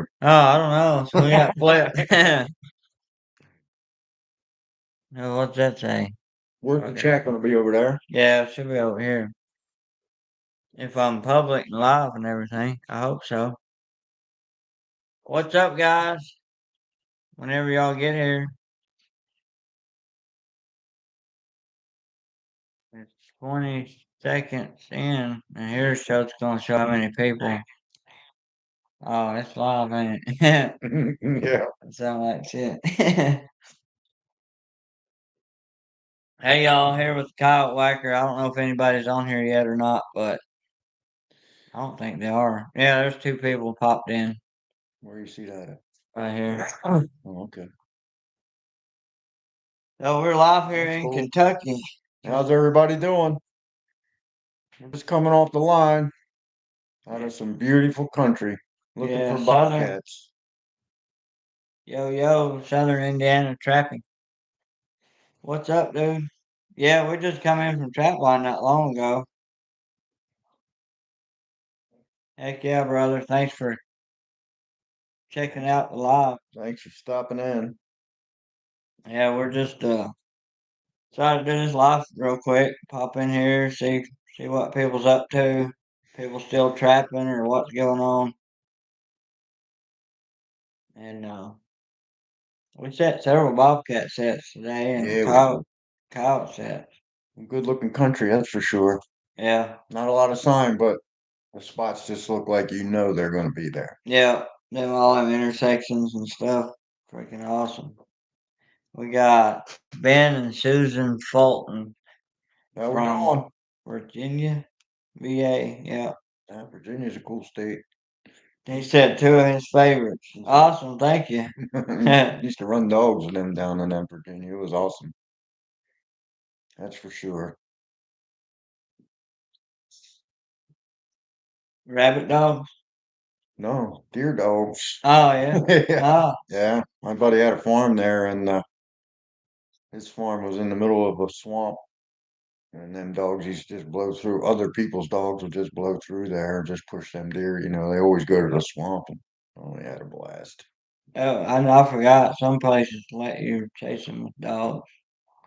for? Oh, I don't know. So we got flipped. No, what's that say? Where's the chat going to be over there? Yeah, it should be over here. If I'm public and live and everything, I hope so. What's up, guys? Whenever y'all get here, it's 20 seconds in, and here's show's gonna show how many people. Oh, it's live, ain't it? Yeah. Sound like shit. Hey, y'all, here with Coyote Wacker. I don't know if anybody's on here yet or not, but I don't think they are. Yeah, there's two people popped in Where you see that at? right here. Oh, okay. So we're live here That's in cool. Kentucky. How's everybody doing? We're just coming off the line out of some beautiful country, looking Yeah, for southern. bobcats. Yo, Southern Indiana trapping. What's up, dude? Yeah, we just come in from trap line not long ago. Heck yeah, brother. Thanks for checking out the live. Thanks for stopping in. Yeah, we're just trying to do this live real quick. Pop in here, see what people's up to. People still trapping or what's going on. And we set several bobcat sets today and Yeah, coyote sets. good looking country, that's for sure. Yeah. Not a lot of sign, but the spots just look like you know they're going to be there. Yeah. Them all have intersections and stuff. Freaking awesome. We got Ben and Susan Fulton How we from doing? Virginia, VA. Yeah. Yeah, Virginia's a cool state. He said two of his favorites. Awesome. Thank you. Used to run dogs with them down in that Virginia. It was awesome. That's for sure. Rabbit dogs. No, deer dogs. Oh, yeah. Yeah. Oh, Yeah. My buddy had a farm there, and his farm was in the middle of a swamp. And them dogs used to just blow through. Other people's dogs would just blow through there and just push them deer. You know, they always go to the swamp, and oh, they had a blast. oh, I forgot. Some places let you chase them with dogs.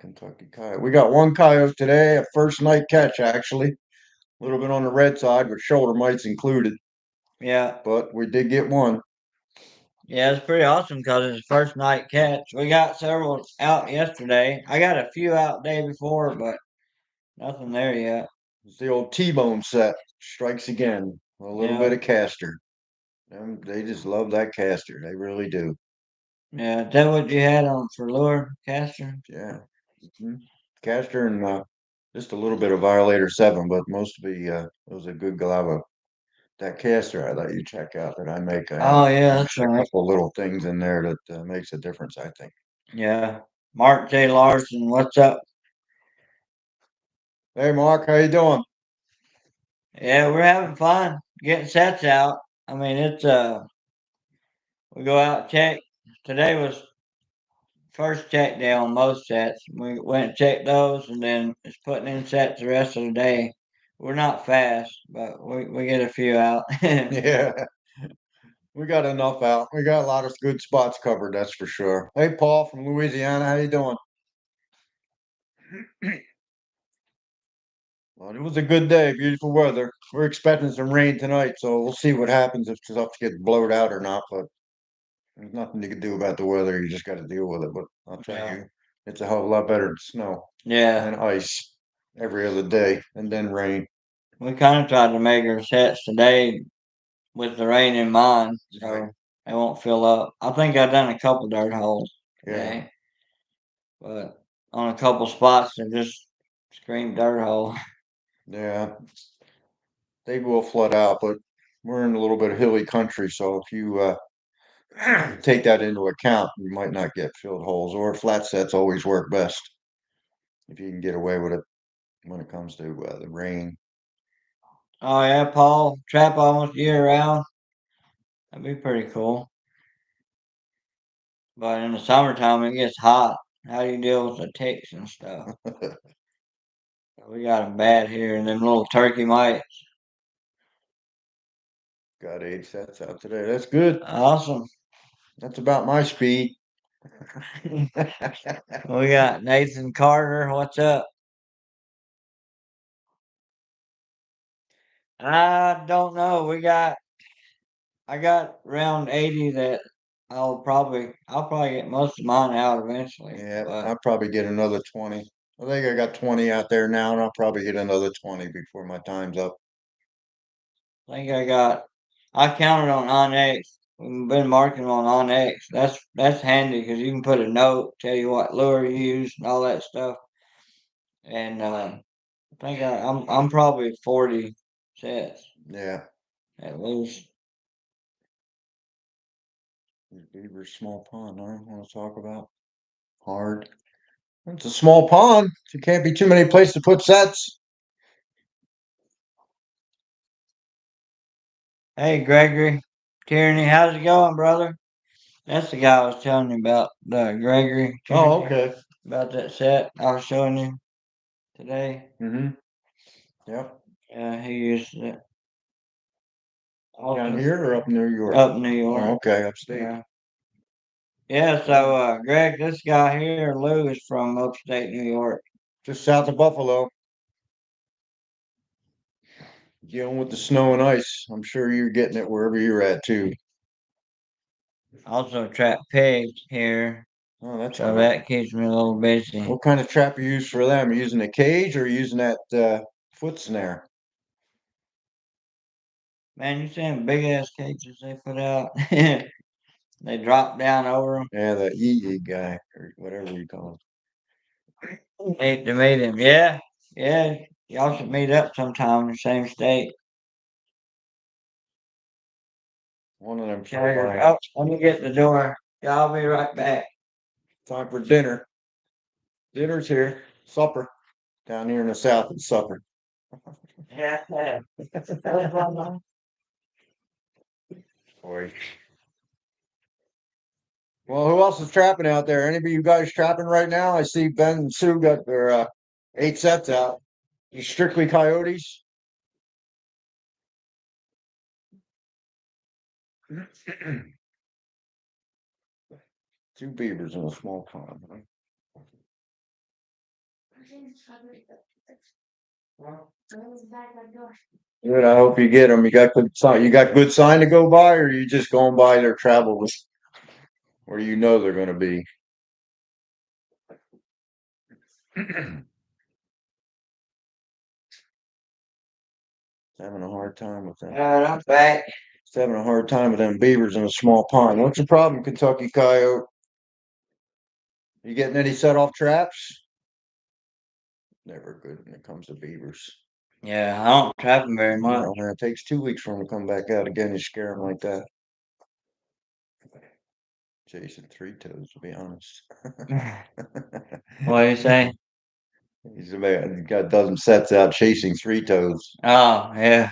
Kentucky coyote. We got one coyote today, a first night catch actually. A little bit on the red side with shoulder mites included, Yeah. but we did get one. Yeah, it's pretty awesome because it's the first night catch. We got several out yesterday. I got a few out day before, but nothing there yet. It's the old T-bone set. Strikes again. A little bit Yeah. of caster. They just love that caster. They really do. Yeah. Is that what you had on for lure, Caster? Yeah. Caster and just a little bit of Violator 7, but mostly it was a good glava. That caster I let you check out that I make. Oh, yeah, There's that's a right. couple little things in there that makes a difference, I think. Yeah. Mark J. Larson, what's up? Hey, Mark, how you doing? Yeah, we're having fun getting sets out. I mean, it's we go out check. Today was first check day on most sets. We went and checked those, and then it's putting in sets the rest of the day. We're not fast, but we get a few out. Yeah, we got enough out. We got a lot of good spots covered, that's for sure. Hey, Paul from Louisiana, how you doing? Well, it was a good day, beautiful weather. We're expecting some rain tonight, so we'll see what happens if stuff gets blowed out or not. But there's nothing you can do about the weather. You just got to deal with it. But I'll tell Yeah. you, it's a hell of a lot better than snow Yeah, and ice every other day, and then rain. we kind of tried to make our sets today with the rain in mind, so Right. they won't fill up. I think I've done a couple dirt holes Yeah, today, but on a couple spots they just scream dirt hole. yeah, they will flood out, but we're in a little bit of hilly country, so if you take that into account, you might not get filled holes, or flat sets always work best if you can get away with it when it comes to the rain. Oh yeah, Paul, trap almost year round. That'd be pretty cool. But in the summertime it gets hot. How do you deal with the ticks and stuff? We got them bad here, and them little turkey mites. Got 8 sets out today. That's good. Awesome. That's about my speed. We got Nathan Carter. What's up? I don't know. I got around 80 that I'll probably get most of mine out eventually. Yeah, But I'll probably get another 20. I think I got 20 out there now, and I'll probably get another 20 before my time's up. I think I counted on Onyx. We've been marking on Onyx. That's handy because you can put a note, tell you what lure you use and all that stuff. And I think I'm probably 40 sets Yeah, at least. Beaver's small pond. I don't want to talk about hard. It's a small pond. So can't be too many places to put sets. Hey Gregory, Tierney, how's it going, brother? That's the guy I was telling you about, Gregory Oh, Tierney, okay. about that set I was showing you today. Mm-hmm. Yep. Yeah, he uses it. Down Also, here or up in New York? up in New Oh, York. okay, upstate. Yeah. Yeah, so Greg, this guy here, Lou, is from upstate New York. Just south of Buffalo. Dealing with the snow and ice. I'm sure you're getting it wherever you're at too. Also trap pigs here, Oh, that's so good. that keeps me a little busy. What kind of trap you use for them? Are you using a cage or using that foot snare? Man, you see them big ass cages they put out? They drop down over them. Yeah, the EE guy or whatever you call Hate to meet him. Yeah, yeah. Y'all should meet up sometime in the same state. it. One of them. Okay. Oh, let me get the door. Yeah, I'll be right back. Time for dinner. Dinner's here. Supper. Down here in the south, it's supper. Yeah. Boy. Well, who else is trapping out there? Any of you guys trapping right now? I see Ben and Sue got their 8 sets out. You strictly coyotes? Two beavers in a small pond. Huh? Good. I hope you get them. You got good sign. You got good sign to go by, or you just going by their travel with where you know they're going to be. Having a hard time with them. Alright, I'm back. It's having a hard time with them beavers in a small pond. What's the problem, Kentucky coyote? You getting any set off traps? Never good when it comes to beavers. Yeah, I don't trap them very much. No, man, it takes 2 weeks for them to come back out again. You scare them like that. Chasing 3 toes, to be honest. What do you say? He's got a dozen sets out chasing 3 toes. Oh, yeah.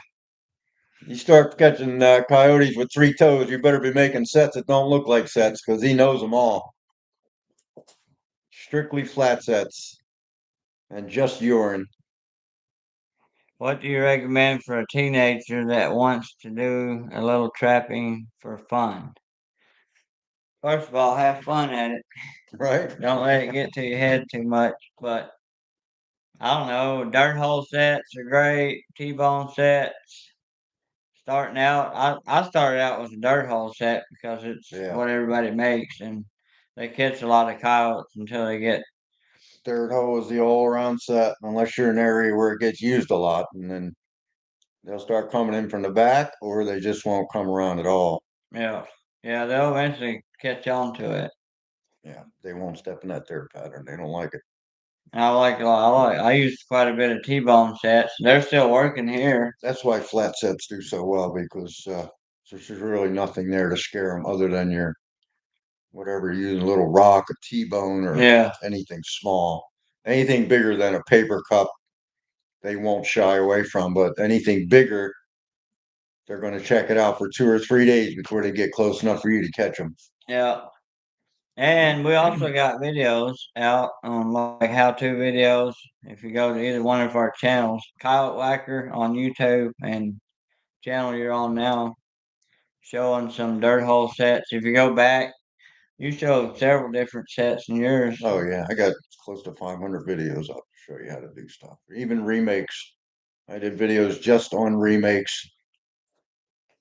You start catching coyotes with 3 toes, you better be making sets that don't look like sets because he knows them all. Strictly flat sets and just urine. What do you recommend for a teenager that wants to do a little trapping for fun? First of all, have fun at it. Right? Don't let it get to your head too much. But I don't know, dirt hole sets are great, T-bone sets. Starting out, I started out with a dirt hole set because it's Yeah. what everybody makes, and they catch a lot of coyotes until they get. Third hole is the all around set, unless you're in an area where it gets used a lot, and then they'll start coming in from the back, or they just won't come around at all. Yeah, yeah, they'll eventually catch on to it. Yeah, they won't step in that third pattern. They don't like it. And I used quite a bit of T-bone sets. They're still working here. That's why flat sets do so well because there's really nothing there to scare them other than your whatever you're using, a little rock, a T-bone, or Yeah, anything small. Anything bigger than a paper cup, they won't shy away from. But anything bigger, they're going to check it out for 2 or 3 days before they get close enough for you to catch them. yeah. And we also got videos out on like how-to videos. If you go to either one of our channels, Coyote Wacker on YouTube and channel you're on now, showing some dirt hole sets. If you go back, you showed several different sets in yours. Oh yeah, I got close to 500 videos up to show you how to do stuff. Even remakes. I did videos just on remakes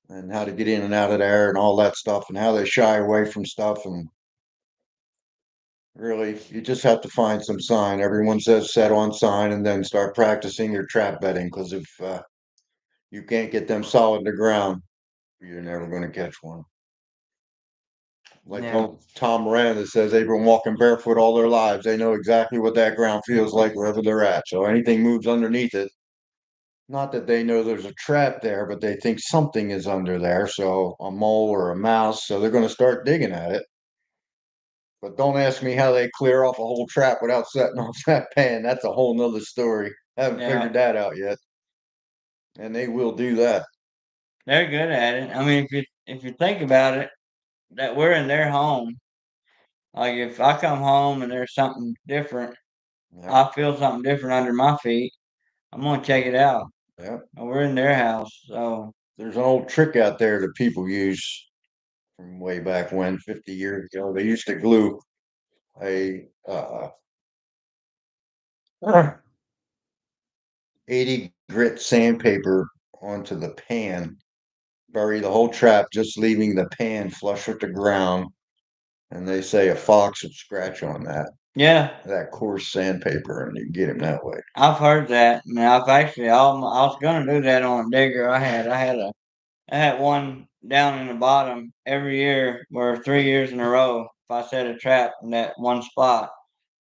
and how to get in and out of there and all that stuff and how they shy away from stuff. And really, you just have to find some sign. Everyone says set on sign and then start practicing your trap bedding, because if you can't get them solid to ground, you're never going to catch one. Like Yeah. old Tom Miranda says, they've been walking barefoot all their lives. They know exactly what that ground feels like wherever they're at. So anything moves underneath it. Not that they know there's a trap there, but they think something is under there. So a mole or a mouse. So they're going to start digging at it. But don't ask me how they clear off a whole trap without setting off that pan. That's a whole nother story. Haven't Yeah. figured that out yet. And they will do that. They're good at it. I mean, if you think about it, that we're in their home. Like if I come home and there's something different, Yeah. I feel something different under my feet, I'm gonna check it out. Yeah. And we're in their house, so There's an old trick out there that people use from way back when, 50 years ago. They used to glue a 80 grit sandpaper onto the pan, bury the whole trap, just leaving the pan flush with the ground. And they say a fox would scratch on yeah, that coarse sandpaper, and you get him that way. I've heard that. And I've actually, I was gonna do that on a digger. I had one down in the bottom every year, or 3 years in a row. If I set a trap in that one spot,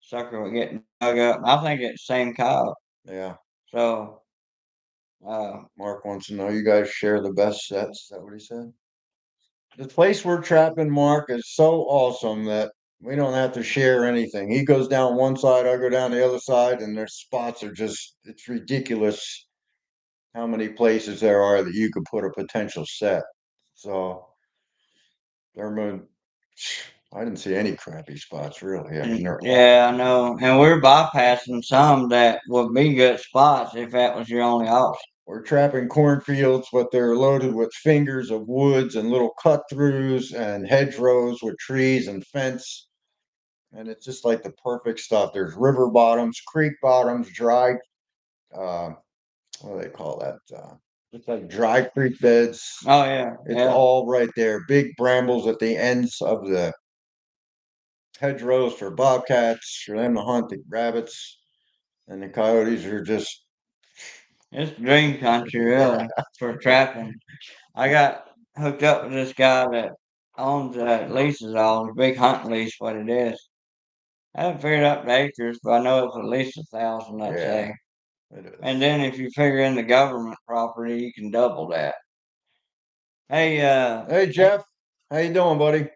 sucker would get dug up. I think it's the same cow. Yeah. So, Mark wants to know, you guys share the best sets. Is that what he said? The place we're trapping, Mark, is so awesome that we don't have to share anything. He goes down one side, I go down the other side, and their spots are just, it's ridiculous how many places there are that you could put a potential set. So I didn't see any crappy spots really. I mean, they're yeah, I know. And we're bypassing some that would be good spots if that was your only option. we're trapping cornfields, but they're loaded with fingers of woods and little cut throughs and hedgerows with trees and fence. And it's just like the perfect stuff. There's river bottoms, creek bottoms, dry, uh, what do they call that? It's like dry creek beds. Oh yeah, It's yeah. all right there. Big brambles at the ends of the hedgerows for bobcats, for them to hunt the rabbits, and the coyotes are just It's dream country, really, for trapping. I got hooked up with this guy that owns leases all big hunting lease. What it is, I haven't figured out the acres, but I know it's at least 1,000. Let's yeah, say, it is. and then if you figure in the government property, you can double that. Hey, Hey Jeff, how you doing, buddy?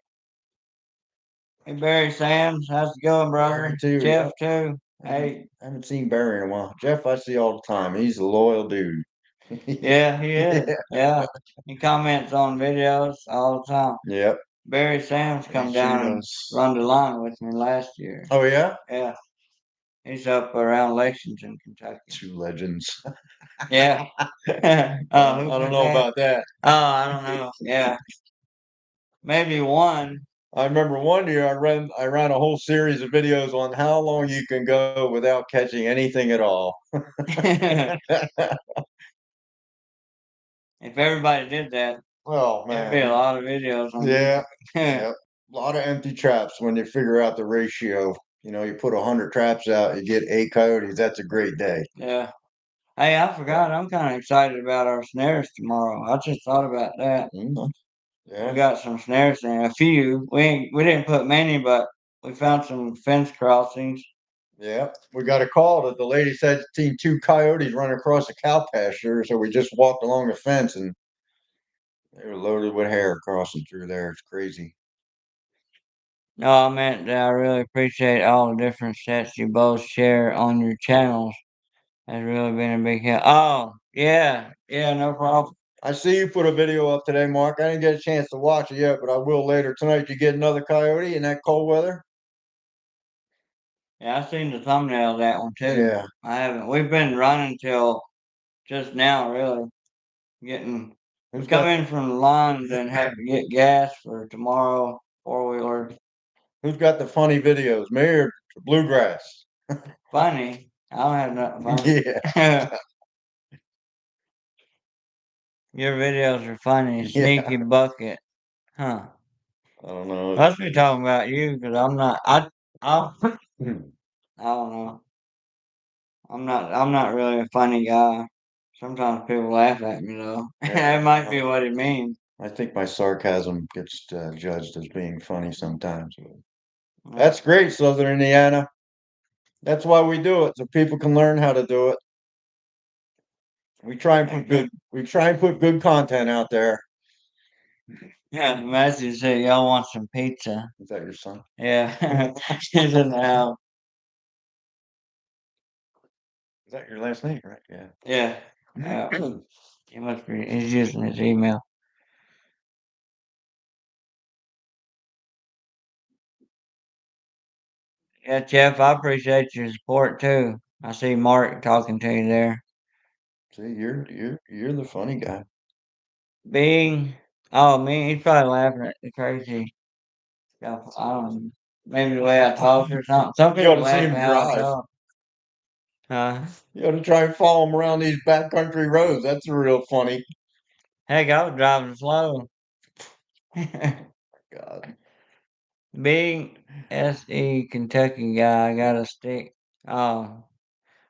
hey Barry Sams, how's it going, brother? Barry too. Jeff Yep. too. I Hey, haven't seen Barry in a while. Jeff, I see all the time. He's a loyal dude. yeah, he is. Yeah. Yeah, he comments on videos all the time. Yep. Barry Sams He come sure down and does. run the line with me last year. Oh yeah, Yeah, he's up around Lexington, Kentucky. two legends. Yeah. I Who don't said know that? about that. Oh, I don't know. Yeah, maybe one. I remember one year I ran a whole series of videos on how long you can go without catching anything at all. If everybody did that, Oh there'd be a man. lot of videos on Yeah. YouTube. Yep. A lot of empty traps when you figure out the ratio. You put 100 traps out, you get 8 coyotes. That's a great day. Yeah. Hey, I forgot. I'm kind of excited about our snares tomorrow. I just thought about that. Mhm. We Yeah. got some snares in a few. We didn't put many, but we found some fence crossings. Yeah. We got a call that the lady said seen 2 coyotes run across a cow pasture. So we just walked along the fence and they were loaded with hair crossing through there. It's crazy. No, I meant that I really appreciate all the different sets you both share on your channels. Has really been a big help. Oh, yeah, yeah, no problem. I see you put a video up today, Mark. I didn't get a chance to watch it yet, but I will later tonight. You get another coyote in that cold weather? Yeah, I seen the thumbnail of that one too. Yeah. I haven't. We've been running till just now, really getting. We Who's come got in from the lines and have to get gas for tomorrow 4-wheeler. who's got the funny videos? Me or Bluegrass? Funny. I don't have nothing funny. Yeah. Your videos are funny. Yeah. Sneaky bucket. Huh. I don't know. Must be talking about you because I'm not. I don't know. I'm not really a funny guy. Sometimes people laugh at me though. Yeah, That might be what it means. I think my sarcasm gets judged as being funny sometimes. That's great, Southern Indiana. That's why we do it, so people can learn how to do it. We try and put good content out there. Yeah, Matthew said y'all want some pizza. Is that your son? Yeah, he's in the house. Is that your last name, right? Yeah. Yeah, he must be. He's using his email. Yeah, Jeff, I appreciate your support too. I see Mark talking to you there. See, you're the funny guy. Being, oh man, he's probably laughing at the crazy stuff. I don't know. Maybe the way I talk or something. Some You ought people to see laugh him at how I drive. talk. You ought to try and follow him around these backcountry roads. That's real funny. Heck, I was driving slow. God. Being SE Kentucky guy, I got a stick. Oh,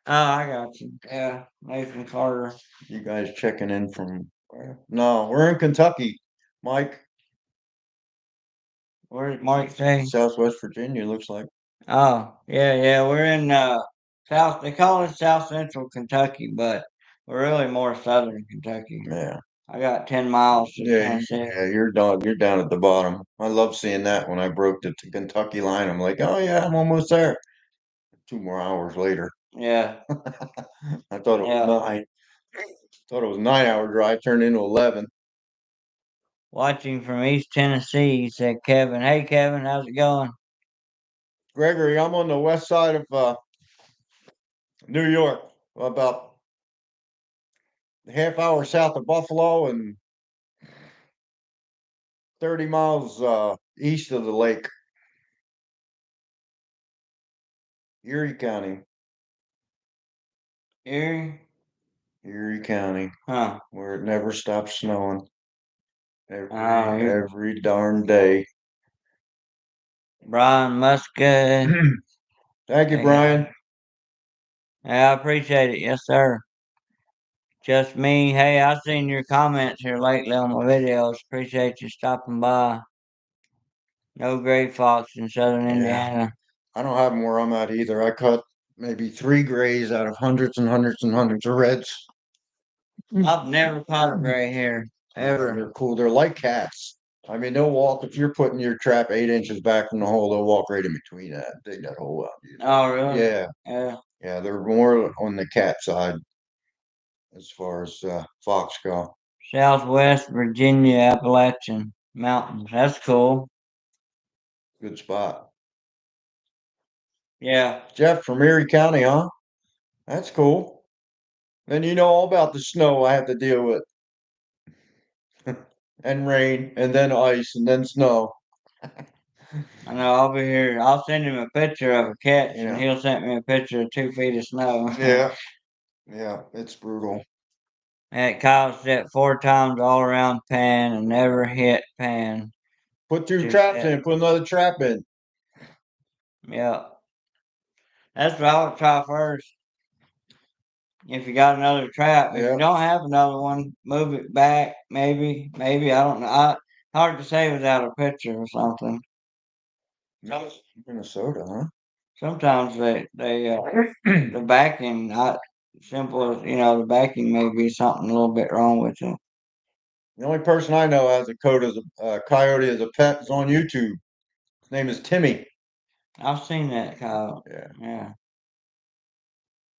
I got you. Yeah, Nathan Carter. You guys checking in from where? No, we're in Kentucky, Mike. Where's Mark say? Southwest Virginia, looks like. Oh, yeah. We're in South. They call it South Central Kentucky, but we're really more Southern Kentucky. Yeah. I got 10 miles to Tennessee. Yeah, you're down at the bottom. I love seeing that when I broke the Kentucky line. I'm like, oh yeah, I'm almost there. 2 more hours later. Yeah, I thought it was yeah. nine. Thought it was 9 hour drive, turned into 11. Watching from East Tennessee, said Kevin. Hey, Kevin, how's it going? Gregory, I'm on the west side of New York, about a half hour south of Buffalo and 30 miles east of the lake, Erie County. Erie? Erie County, Huh. where it never stops snowing. Oh, Every darn day. Brian Muscat. Thank you, Hey, Brian. yeah, I appreciate it. Yes, sir. Just me. Hey, I've seen your comments here lately on my videos. Appreciate you stopping by. No gray fox in southern Yeah, Indiana. I don't have them where I'm at either. I cut maybe 3 grays out of hundreds and hundreds and hundreds of reds. I've never caught a gray here. Yeah, Ever. they're cool. They're like cats. I mean, they'll walk if you're putting your trap 8 inches back from the hole. They'll walk right in between that, dig that hole out. Oh, really? Yeah, Yeah. yeah. They're more on the cat side as far as fox go. Southwest Virginia Appalachian Mountains. That's cool. Good spot. Yeah. Jeff from Erie County, huh? That's cool. Then you know all about the snow I have to deal with, and rain, and then ice, and then snow. I know I'll be here. I'll send him a picture of a catch and Yeah, he'll send me a picture of 2 feet of snow. yeah, yeah. It's brutal. And Kyle set 4 times all around pan and never hit pan. Put two Just traps hit. in. Put another trap in. Yeah. That's what I would try first. If you got another trap, if you Yeah. don't have another one, move it back. Maybe. I don't know. Hard to say without a picture or something. Minnesota, huh? Sometimes the backing not simple as the backing may be something a little bit wrong with it. The only person I know has a coyote as a pet is on YouTube. His name is Timmy. I've seen that, Kyle. Yeah. Yeah.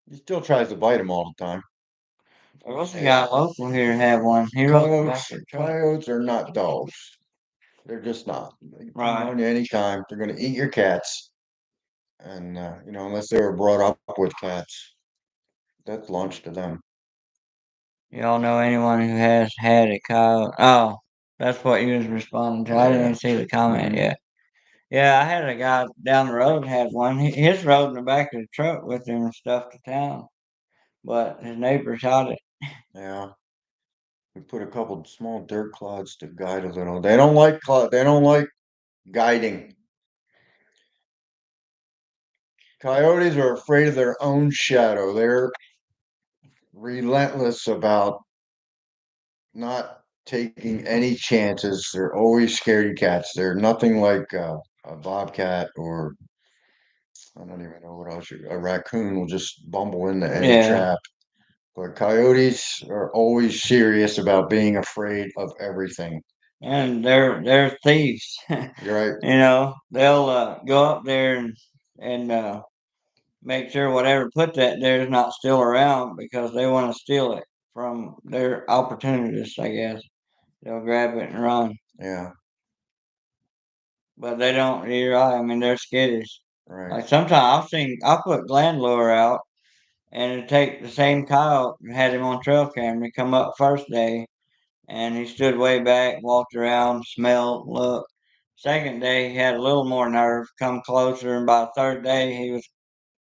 He still tries to bite him all the time. There was a guy local here had one. He rode the back of the truck. Coyotes are not dogs. They're just not. They can come Right. on you anytime. They're going to eat your cats. And, unless they were brought up with cats, that's lunch to them. Y'all know anyone who has had a coyote? Oh, that's what you was responding to. I didn't Yeah. even see the comment Mhm. yet. Yeah, I had a guy down the road had one. His rode in the back of the truck with him and stuff to town, but his neighbor shot it. Yeah. We put a couple small dirt clods to guide a little. They don't like they don't like guiding. Coyotes are afraid of their own shadow. They're relentless about not taking any chances. They're always scaredy cats. They're nothing like a bobcat or I don't even know what else. A raccoon will just bumble into any Yeah, trap. But coyotes are always serious about being afraid of everything. and they're thieves. You're right. They'll go up there and make sure whatever put that there is not still around because they want to steal it from their opportunists. I guess they'll grab it and run, Yeah, but they don't. You're right. I mean, they're skittish. right. Like sometimes I'll put gland lure out and it'd take the same coyote and had him on trail camera come up first day and he stood way back, walked around, smelled, looked. Second day he had a little more nerve, come closer, and by the third day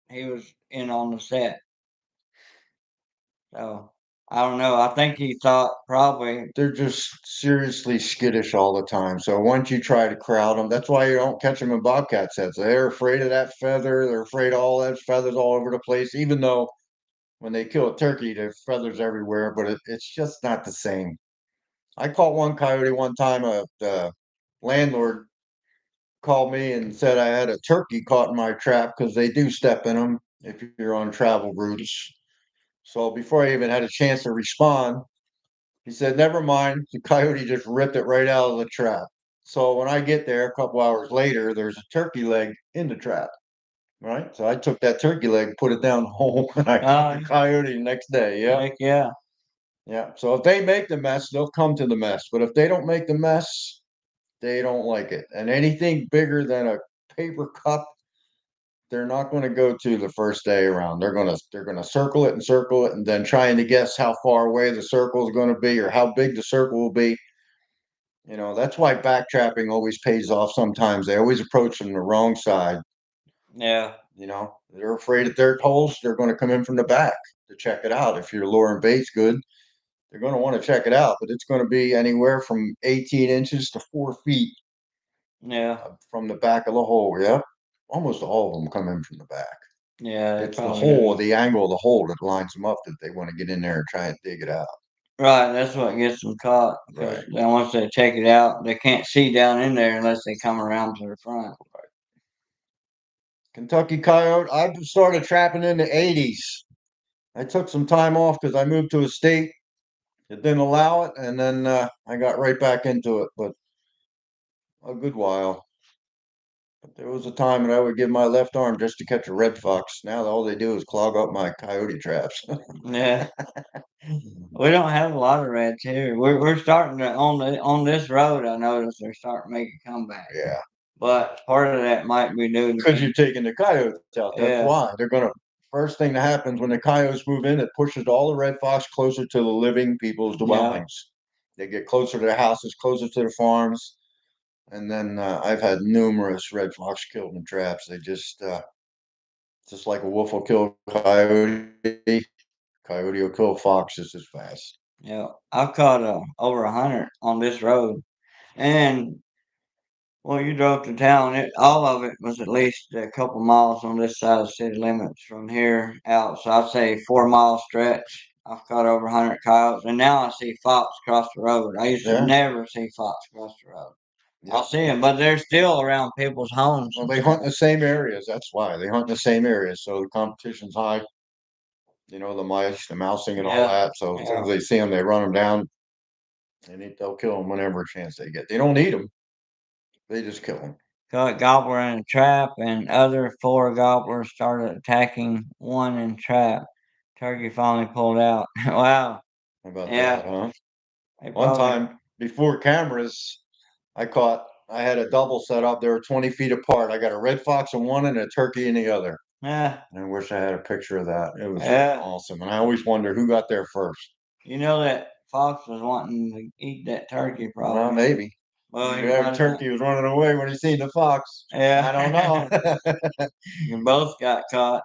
he was in on the set. So I don't know. I think he thought probably They're just seriously skittish all the time. So once you try to crowd them, that's why you don't catch them in bobcat sets. They're afraid of that feather. They're afraid of all that feathers all over the place. Even though when they kill a turkey, there's feathers everywhere, but it's just not the same. I caught one coyote one time. The landlord called me and said I had a turkey caught in my trap because they do step in them if you're on travel routes. So before I even had a chance to respond, he said, "Never mind." The coyote just ripped it right out of the trap. So when I get there a couple hours later, there's a turkey leg in the trap. Right. So I took that turkey leg, put it down home, and I caught the coyote the next day. Yeah. heck yeah. Yeah. So if they make the mess, they'll come to the mess. But if they don't make the mess, they don't like it. And anything bigger than a paper cup, they're not going to go to the first day around. They're gonna circle it, and then trying to guess how far away the circle is going to be or how big the circle will be. That's why backtrapping always pays off sometimes. They always approach from the wrong side. Yeah. They're afraid of dirt holes. They're going to come in from the back to check it out. If your lure and bait's good, they're going to want to check it out, but it's going to be anywhere from 18 inches to 4 feet Yeah. from the back of the hole. Yep. Almost all of them come in from the back. Yeah, they It's the probably hole, do. the angle of the hole that lines them up that they want to get in there and try and dig it out. Right, that's what gets them caught because Right. then once they check it out, they can't see down in there unless they come around to the front. Kentucky coyote. I started trapping in the 80s. I took some time off because I moved to a state that didn't allow it, and then I got right back into it, but a good while. But there was a time when I would give my left arm just to catch a red fox. Now all they do is clog up my coyote traps. Yeah, we don't have a lot of reds here. We're starting to on this road. I noticed they're starting to make a comeback, Yeah, but part of that might be due to because you're taking the coyotes out. That's yeah, why they're gonna. First thing that happens when the coyotes move in, it pushes all the red fox closer to the living people's yeah, dwellings. They get closer to the houses, closer to the farms, and then I've had numerous red fox killed in traps. They just like a wolf will kill a coyote, coyote will kill foxes as fast. yeah. I've caught over 100 on this road, and well, you drove to town. All of it was at least a couple miles on this side of city limits from here out. So I'd say 4 mile stretch. I've caught over 100 coyotes, and now I see fox across the road. I used to Yeah. never see fox across the road. I'll Yep. see them, but they're still around people's homes Well, and they stuff. hunt in the same areas. That's why they hunt in the same areas. So the competition's high. The mice, the mousing, and all Yeah, that. So as soon yeah. as they see them, they run them down, and they'll kill them whenever chance they get. They don't eat them; they just kill them. Caught gobbler in a trap, and other four gobblers started attacking one in trap. Turkey finally pulled out. Wow. How about that, Yeah, huh? they One probably. time before cameras, I had a double set up. They were 20 feet apart. I got a red fox in one and a turkey in the other. Yeah, And I wish I had a picture of that. It was yeah. awesome. And I always wonder who got there first. You know that fox was wanting to eat that turkey, Well, probably. maybe. Well, he Maybe might turkey was running away when he seen the fox. Yeah. I don't know. And both got caught.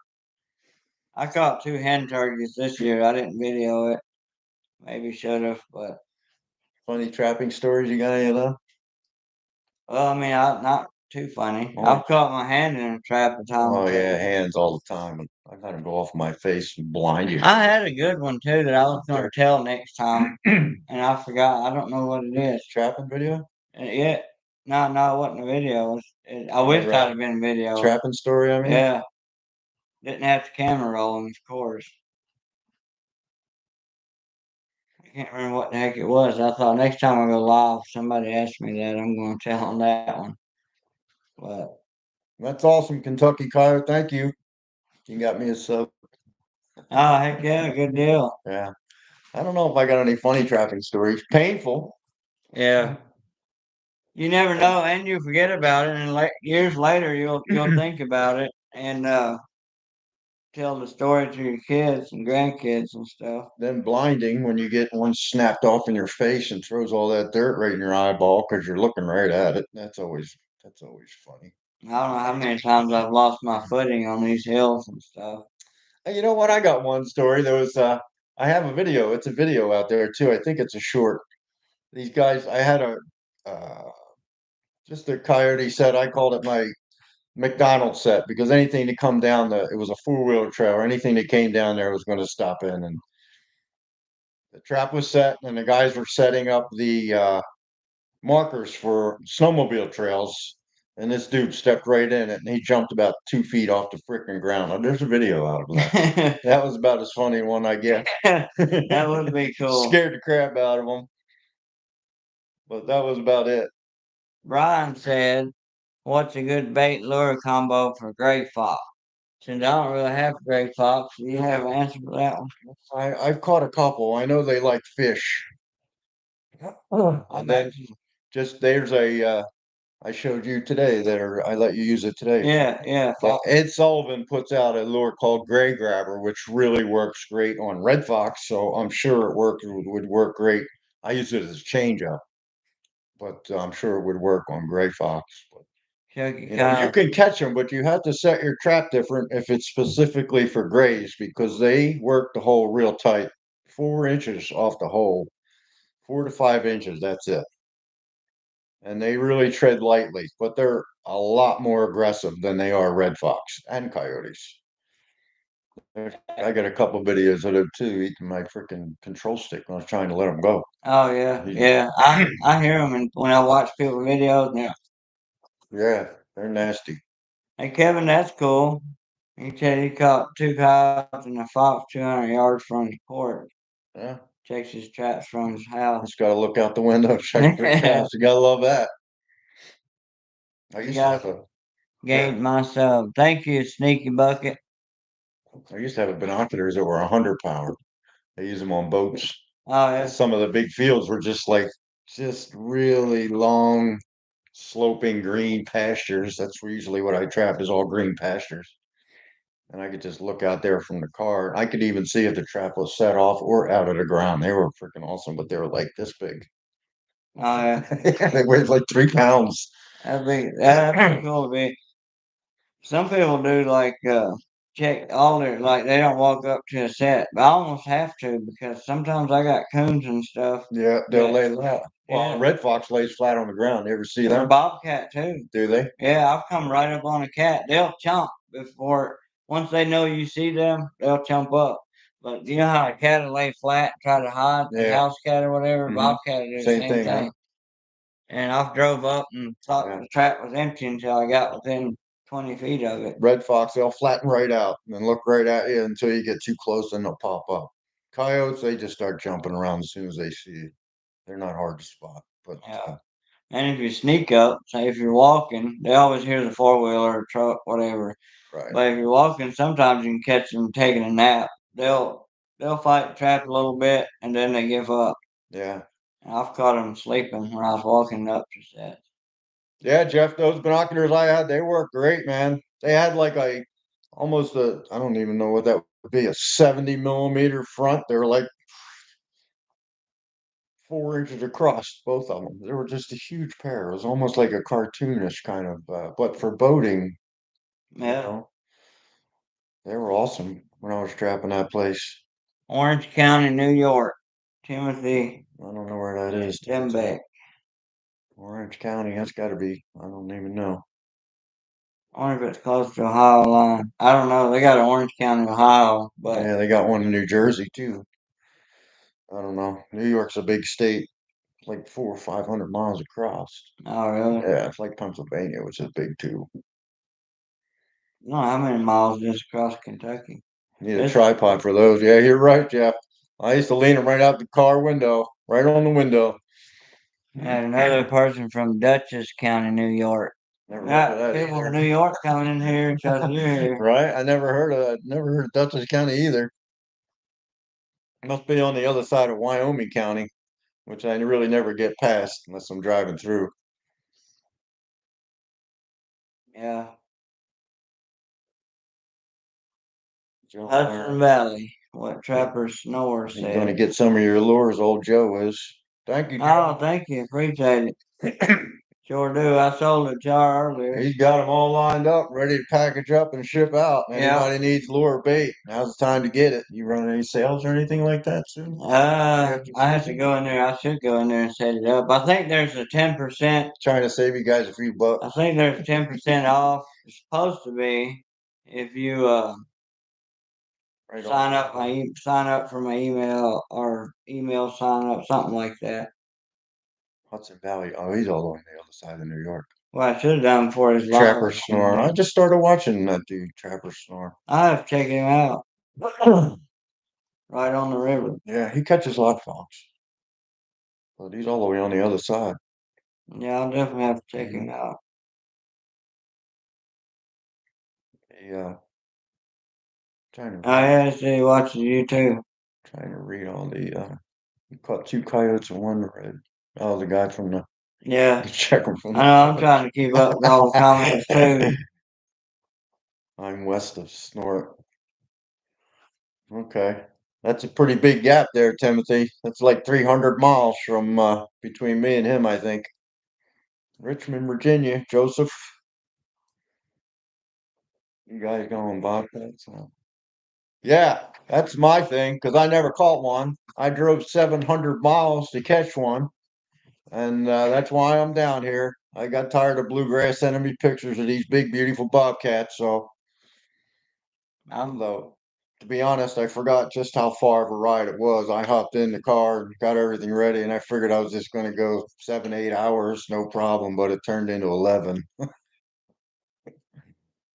I caught 2 hen turkeys this year. I didn't video it. Maybe should have, but Funny trapping stories you got any of them? well, I mean, not too funny. Oh. I've caught my hand in a trap a time. Oh or two. yeah, hands all the time. I've had them go off my face and blind you. I had a good one too that I was going to tell next time, and I forgot. I don't know what it is. Trapping video? Yeah, no, it wasn't a video. I wish I'd have been a video. Trapping story, I mean? Yeah, didn't have the camera rolling, of course. I can't remember what the heck it was. I thought next time I go live, somebody asks me that, I'm going to tell them that one. But That's awesome, Kentucky Coyote. Thank you. You got me a sub. oh heck yeah, good deal. Yeah. I don't know if I got any funny trapping stories. Painful. Yeah. You never know, and you forget about it, and years later you'll think about it and tell the story to your kids and grandkids and stuff. Then blinding when you get one snapped off in your face and throws all that dirt right in your eyeball because you're looking right at it. That's always funny. I don't know how many times I've lost my footing on these hills and stuff. Hey, you know what? I got one story. There was I have a video. It's a video out there too. I think it's a short. These guys, I had a uh, just a coyote set. I called it my McDonald's set because anything to come down it was a 4-wheeler trail or anything that came down there was going to stop in. And the trap was set, and the guys were setting up the markers for snowmobile trails. And this dude stepped right in it, and he jumped about 2 feet off the freaking ground. Now, there's a video out of that. That was about as funny one I get. That would be cool. Scared the crap out of him, but that was about it. Brian said, "What's a good bait lure combo for gray fox?" Since I don't really have gray fox, do you have an answer for that one? I've caught a couple. I know they like fish. And then just there's a I showed you today there. I let you use it today. Yeah. But Ed Sullivan puts out a lure called Gray Grabber, which really works great on red fox. So I'm sure would work great. I use it as a change up, but I'm sure it would work on gray fox. But you can catch them, but you have to set your trap different if it's specifically for grays because they work the hole real tight, 4 inches off the hole, 4 to 5 inches. That's it. And they really tread lightly, but they're a lot more aggressive than they are red fox and coyotes. I got a couple videos of them too, eating my freaking control stick when I was trying to let them go. Oh yeah. I hear them when I watch people videos. Yeah, they're nasty. Hey Kevin, that's cool. He said he caught 2 coyotes and a fox 200 yards from his porch. Yeah, Checks his traps from his house. just got to look out the window, check their traps. You gotta love that. I You used to have got a gained my sub. Thank you, Sneaky Bucket. I used to have a binoculars that were 100 pound. They use them on boats. Oh yeah. Some of the big fields were just really long, sloping green pastures. That's usually what I trap is all green pastures. And I could just look out there from the car. I could even see if the trap was set off or out of the ground. They were freaking awesome, but they were like this big. Oh yeah. They weighed like 3 pounds. That'd be cool to be. Some people do like check all their like they don't walk up to a set, but I almost have to because sometimes I got coons and stuff. Yeah, they'll lay that- flat. Well, Yeah. a red fox lays flat on the ground. You ever see And a them? bobcat too. Do they? Yeah, I've come right up on a cat. They'll chomp before once they know you see them, they'll jump up. But you know how a cat will lay flat and try to hide the Yeah. house cat or whatever? Mhm. Bobcat will do the Same same thing, huh? thing. And I've drove up and thought Yeah. the trap was empty until I got within 20 feet of it. Red fox, they'll flatten right out and then look right at you until you get too close, and they'll pop up. Coyotes, they just start jumping around as soon as they see you. They're not hard to spot, but Yeah. And if you sneak up, say if you're walking, they always hear the 4-wheeler or truck, whatever. right. But if you're walking, sometimes you can catch them taking a nap. They'll fight the trap a little bit and then they give up. Yeah. And I've caught them sleeping when I was walking up to set. Yeah, Jeff, those binoculars I had, they work great, man. They had like almost I don't even know what that would be, a 70 millimeter front. They were like 4 inches across, both of them. They were just a huge pair. It was almost like a cartoonish kind of, but for boating, you Yeah. know, they were awesome when I was trapping that place. Orange County, New York. Timothy I don't know where that is. Dembeck. Orange County, that's got to be. I don't even know. I wonder if it's close to Ohio line. I don't know. They got Orange County, Ohio, but Yeah, they got one in New Jersey too. I don't know. New York's a big state, like 400 or 500 miles across. oh really? Yeah, it's like Pennsylvania, which is big too. I don't know how many miles it is across Kentucky. Need a It's tripod for those. Yeah, you're right, Jeff. I used to lean them right out the car window, right on the window. and another person from Dutchess County, New York. Never heard of Got that people either. from New York coming in here because you're here. Right? I never heard of Dutchess County either. Must be on the other side of Wyoming County, which I really never get past unless I'm driving through. Yeah. Joe, Hudson Valley. What Trapper Snorer you're going to said. get some of your lures, old Joe is. Thank you, Oh, Joe. thank you. Appreciate it. Sure do. I sold a jar earlier. He's got them all lined up, ready to package up and ship out. Yeah. Anybody needs lure or bait, now's the time to get it. You run any sales or anything like that soon? I have to go in there. I should go in there and set it up. I think there's a 10%. Trying to save you guys a few bucks. I think there's 10% off. It's supposed to be if you Right sign on. up sign up for my email or email sign up, something like that. Hudson Valley. Oh, he's all on the other side of New York. What I should have done before his Trapper live. Snore. I just started watching that dude, Trapper Snore. I have to check him out. Right on the river. Yeah, he catches a lot of fox, but he's all the way on the other side. Yeah, I'll definitely have to check him out. Yeah, trying to Oh yeah, I see he watches you too. trying to read all the. He caught two coyotes and one red. Oh, the guy from the Yeah. check him from I the. know I'm trying to keep up with all the comments too. I'm west of Snort. Okay. That's a pretty big gap there, Timothy. That's like 300 miles from between me and him, I think. Richmond, Virginia. Joseph. You guys going bobcats? Yeah, that's my thing because I never caught one. I drove 700 miles to catch one, and that's why I'm down here. I got tired of Bluegrass sending me pictures of these big, beautiful bobcats. So, though, to be honest, I forgot just how far of a ride it was. I hopped in the car and got everything ready, and I figured I was just going to go 7, 8 hours, no problem. But it turned into 11.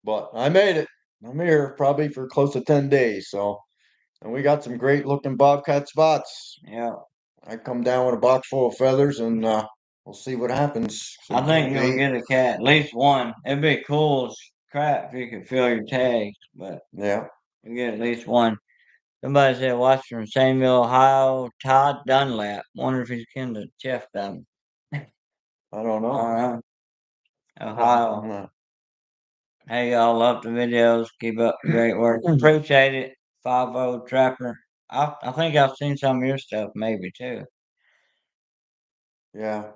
But I made it. I'm here probably for close to 10 days. So, and we got some great looking bobcat spots. Yeah. I come down with a box full of feathers and we'll see what happens. I Some good think you'll bait. get a cat, at least one. It'd be cool as crap if you could fill your tags, but Yeah, you get at least one. Somebody said watch from Samuel, Ohio, Todd Dunlap. Wonder if he's kin to Jeff Dunlap. I don't know. All right. I'm Ohio. not- Hey, y'all love the videos. Keep up the great work. Appreciate it. 5-0 Trapper. I think I've seen some of your stuff, maybe too. Yeah.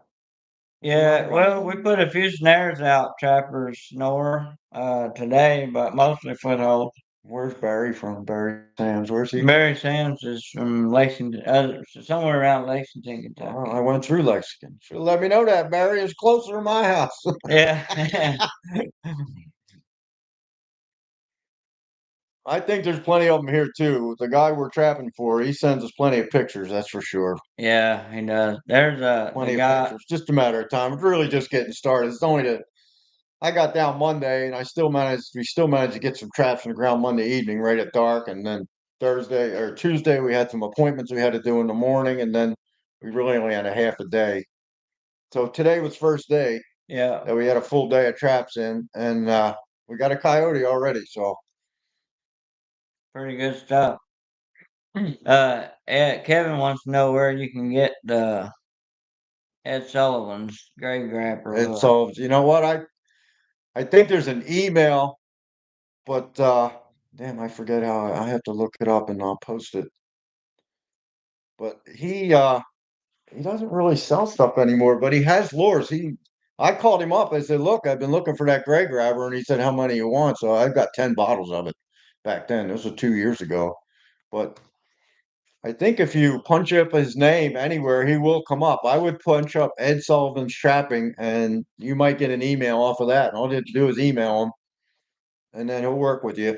Yeah, well, we put a few snares out, Trapper Snore, today, but mostly foothold. Where's Barry from? Barry Sands. Where's he? Barry Sands is from Lexington, somewhere around Lexington, Oh, Kentucky. I went through Lexington. Should let me know that Barry is closer to my house. Yeah, I think there's plenty of them here too. The guy we're trapping for, he sends us plenty of pictures. That's for sure. yeah, he does. There's the Plenty of guy. pictures. Just a matter of time. It's really just getting started. It's only the I got down Monday and we still managed to get some traps in the ground Monday evening right at dark. And then Thursday or Tuesday, we had some appointments we had to do in the morning. And then we really only had a half a day. So today was first day Yeah, that we had a full day of traps in and we got a coyote already. So pretty good stuff. Kevin wants to know where you can get the Ed Sullivan's grave grapper it's lure. so you know what? I think there's an email, but damn, I forget how I have to look it up and I'll post it. But he doesn't really sell stuff anymore, but he has lures. I called him up. I said, "Look, I've been looking for that gray grabber," and he said, "How many you want?" So I've got 10 bottles of it. Back then, this was 2 years ago, but I think if you punch up his name anywhere, he will come up. I would punch up Ed Sullivan's Trapping, and you might get an email off of that. And all you have to do is email him, and then he'll work with you.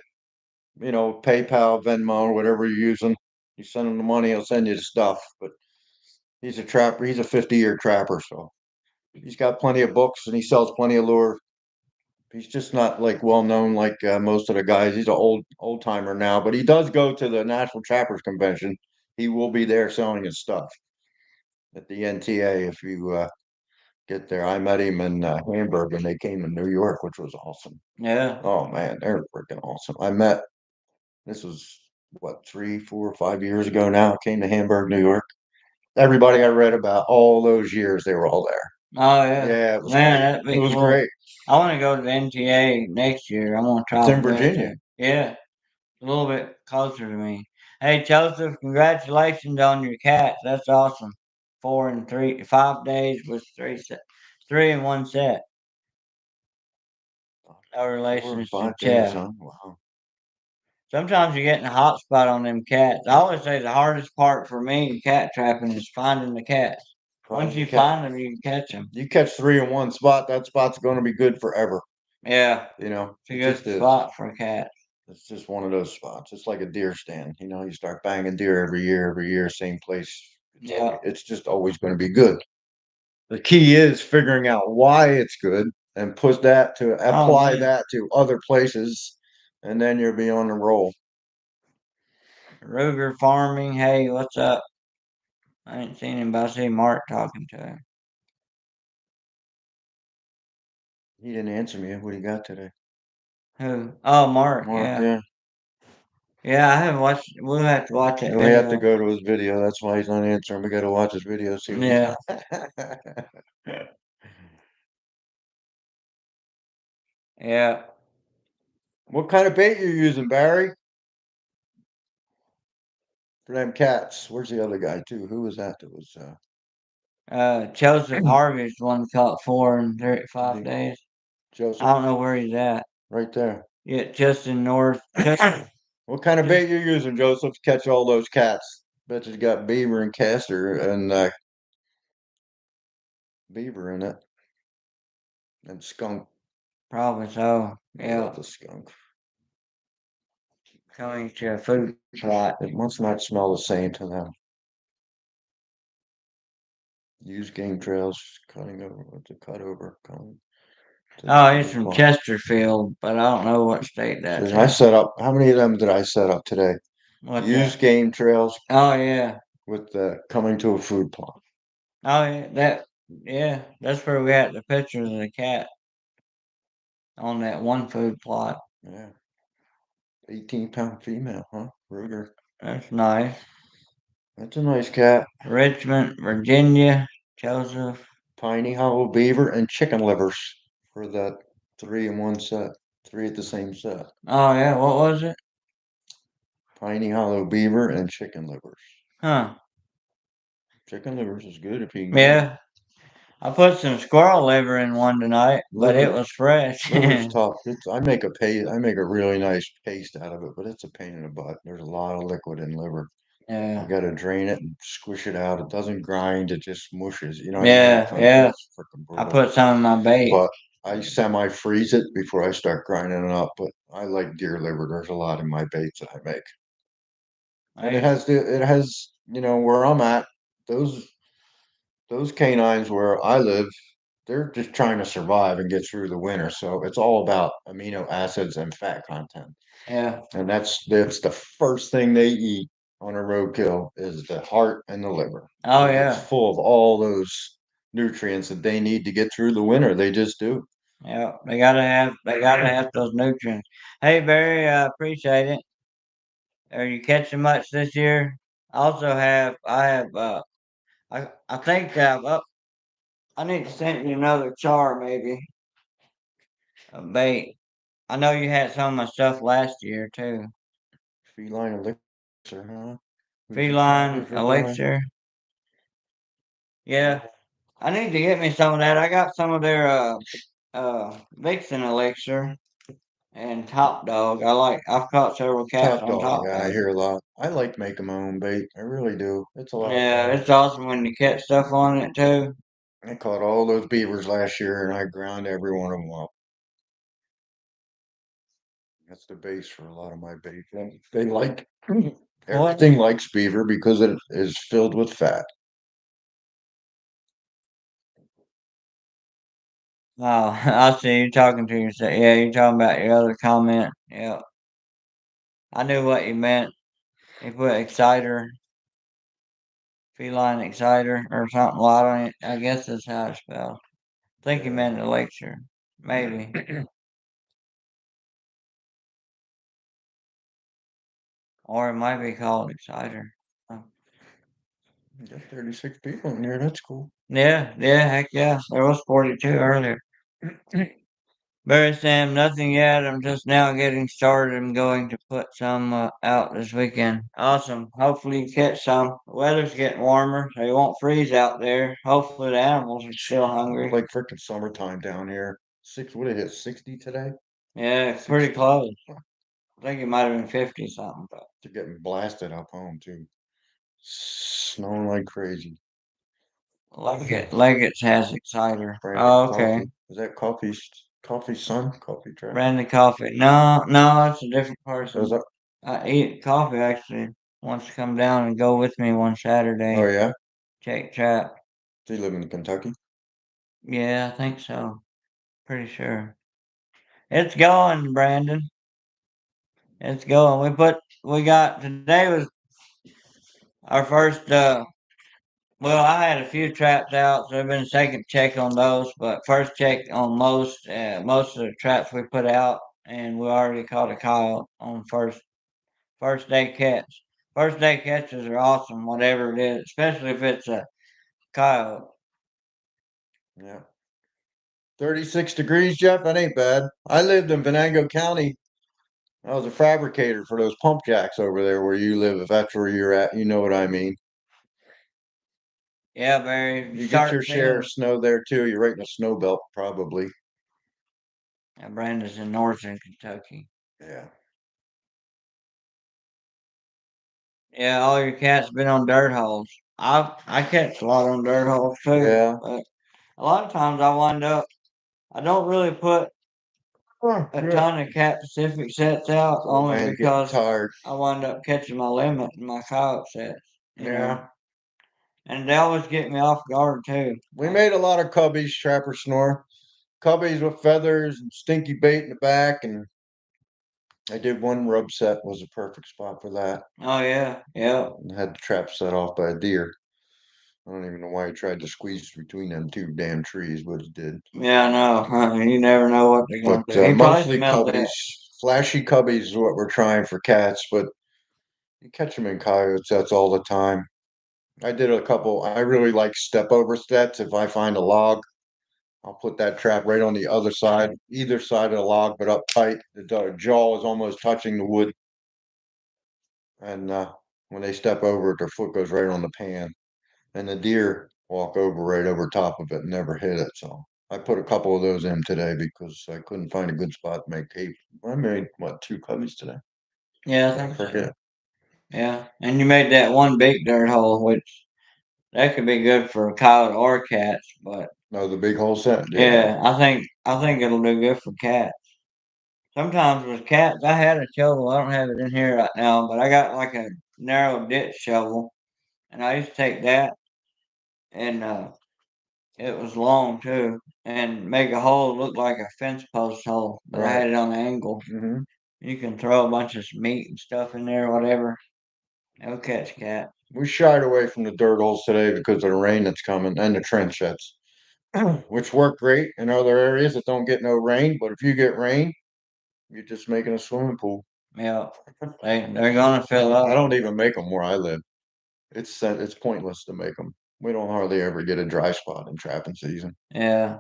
PayPal, Venmo, or whatever you're using. You send him the money, he'll send you the stuff. But he's a trapper. He's a 50-year trapper, so he's got plenty of books and he sells plenty of lure. He's just not like well known like most of the guys. He's an old timer now, but he does go to the National Trappers Convention. He will be there selling his stuff at the NTA if you get there. I met him in Hamburg and they came to New York, which was awesome. Yeah. Oh man, they're freaking awesome. This was what 3, 4, 5 years ago now. I came to Hamburg, New York. Everybody I read about all those years, they were all there. Oh yeah. Yeah, it was Man, great. that'd It be was cool. great. I want to go to the NTA next year. I want to It's in travel there Virginia. too. Yeah, a little bit closer to me. Hey, Joseph, congratulations on your cats. That's awesome. 4 and 3, 5 days with three in one set. No 4 or 5 relationship. days, Yeah. huh? Wow. Sometimes you're getting a hot spot on them cats. I always say the hardest part for me cat trapping is finding the cats. Once Finding you the cat. find them, you can catch them. You catch three in one spot, that spot's going to be good forever. Yeah, It's it's a it good just is. spot for a cat. It's just one of those spots. It's like a deer stand. You start banging deer every year, same place. Yeah. It's just always going to be good. The key is figuring out why it's good and Oh apply man, that to other places, and then you'll be on the roll. Ruger Farming. Hey, what's up? I ain't seen him, but I see Mark talking to him. He didn't answer me. What do you got today? Who? Oh, Mark. Mark, Yeah, yeah. yeah. I haven't watched. We'll have to watch that We have to video. go to his video. That's why he's not answering. We got to watch his video, see what he's Yeah, yeah. What kind of bait you using, Barry? For them cats. Where's the other guy too? Who was that? That was Joseph Harvey's the one caught 4 and 5 days. I Joseph don't know where he's at. right there. Yeah, just in north. Just, What kind of just bait you using, Joseph, to catch all those cats? Bet you got beaver and castor and beaver in it and skunk. probably so. I love Yeah, the skunk. coming to a food plot. It must not smell the same to them. Use game trails, cutting over to cut over, coming to the Oh, he's food from plot. Chesterfield, but I don't know what state that's I in. set up. How many of them did I set up today? What's Use that? game trails Oh yeah. with the coming to a food plot. Oh yeah. Yeah. That's where we had the picture of the cat on that one food plot. Yeah, 18-pound female, huh? Ruger. That's nice. That's a nice cat. Richmond, Virginia. Joseph. Tiny hollow beaver and chicken livers for that 3 in 1 set. Three at the same set. Oh yeah. What was it? Tiny hollow beaver and chicken livers. Huh. Chicken livers is good if you can get it. Yeah. I put some squirrel liver in one tonight, but it Liver, was fresh. liver's tough. I make a paste. I make a really nice paste out of it, but it's a pain in the butt. There's a lot of liquid in liver. You Yeah. got to drain it and squish it out. It doesn't grind. It just mushes. You know what I mean? Yeah. Yeah. It's freaking I brutal. put some in my bait. But I semi-freeze it before I start grinding it up. But I like deer liver. There's a lot in my baits that I make, and I it has where I'm at. Those those canines where I live, they're just trying to survive and get through the winter. So it's all about amino acids and fat content, yeah. and that's the first thing they eat on a roadkill is the heart and the liver Oh because it's yeah. full of all those nutrients that they need to get through the winter. They just do. Yeah, they gotta have those nutrients. Hey Barry, I appreciate it. Are you catching much this year? I think I need to send you another char maybe a bait. I know you had some of my stuff last year too. Feline elixir, huh? Who's your Feline trappers for Barry? elixir. Yeah, I need to get me some of that. I got some of their Vixen elixir and Top Dog. I've caught several cats Top on dog, Top yeah, I Dog. hear a lot. I like making my own bait. I really do. It's a lot of Yeah, fun. it's awesome when you catch stuff on it too. I caught all those beavers last year and I ground every one of them up. That's the base for a lot of my bait. They like What? everything likes beaver because it is filled with fat. Oh, I see you talking to yourself. Yeah, you're talking about your other comment. Yeah, I knew what you meant. You put exciter, feline exciter, or something lot on it. I guess that's how it's spelled. I think you meant elixir. Maybe. Or it might be called exciter. Oh. You got 36 people in here. That's cool. Yeah, yeah, heck yeah. There was 42 earlier. Barry Sam, nothing yet. I'm just now getting started. I'm going to put some out this weekend. Awesome. Hopefully you catch some. The weather's getting warmer, so you won't freeze out there. Hopefully the animals are still hungry. Like freaking summertime down here. What did it hit 60 today? Yeah, it's pretty close. I think it might have been 50 something, but They're getting blasted up home too. Snowing like crazy. Leggett's has exciter. Brandon Oh, okay. Coffee. Is that Coffee's son? Coffee trap? Brandon Coffee. No, no, that's a different person. Does that? I eat coffee actually. Wants to come down and go with me one Oh Saturday. yeah? Check trap. Does he live in Kentucky? Yeah, I think so. Pretty sure. It's going, Brandon. It's going. We got today was our first well, I had a few traps out, so I've been second check on those, but first check on most of the traps we put out, and we already caught a coyote on first day catch. First day catches are awesome, whatever it is, especially if it's a coyote. Yeah. 36 degrees, Jeff? That ain't bad. I lived in Venango County. I was a fabricator for those pump jacks over there where you live, if that's where you're at. You know what I mean. Yeah, Barry. You get Start your share seeing. of snow there too. You're right in a snow belt, probably. Brandon's in northern Kentucky. Yeah. Yeah, all your cats been on dirt holes. I catch a lot on dirt holes too, Yeah. but a lot of times I wind up. I don't really put Oh, a yeah. ton of cat Pacific sets out Old only man's getting because tired. I wind up catching my limit in my coyote sets. You know, Yeah. and they always get me off guard too. We made a lot of cubbies, Trapper Snore. Cubbies with feathers and stinky bait in the back. And I did one rub set, was a perfect spot for that. Oh yeah, yeah, And had the trap set off by a deer. I don't even know why he tried to squeeze between them two damn trees, but he did. yeah. I know. You never know what they're gonna But do. He probably mostly smelled cubbies, that. flashy cubbies is what we're trying for cats, but you catch them in coyotes, that's all the time. I did a couple, I really like step over sets. If I find a log, I'll put that trap right on the other side, either side of the log, but up tight. The jaw is almost touching the wood. And when they step over it, their foot goes right on the pan. And the deer walk over right over top of it and never hit it. So I put a couple of those in today because I couldn't find a good spot to make tape. I made what, two cubbies today? Yeah, I I think so. forget. Yeah, and you made that one big dirt hole, which that could be good for coyote or cats. But No, the big hole set. Yeah. yeah, I think it'll do good for cats. Sometimes with cats, I had a shovel. I don't have it in here right now, but I got like a narrow ditch shovel, and I used to take that, and it was long too, and make a hole look like a fence post hole. But I Right. had it on an angle. Hmm. You can throw a bunch of meat and stuff in there, whatever. It'll catch cat. We shied away from the dirt holes today because of the rain that's coming and the trench sets, which work great in other areas that don't get no rain. But if you get rain, you're just making a swimming pool. Yeah, they're gonna fill I up. don't even make them where I live. It's pointless to make them. We don't hardly ever get a dry spot in trapping season. Yeah.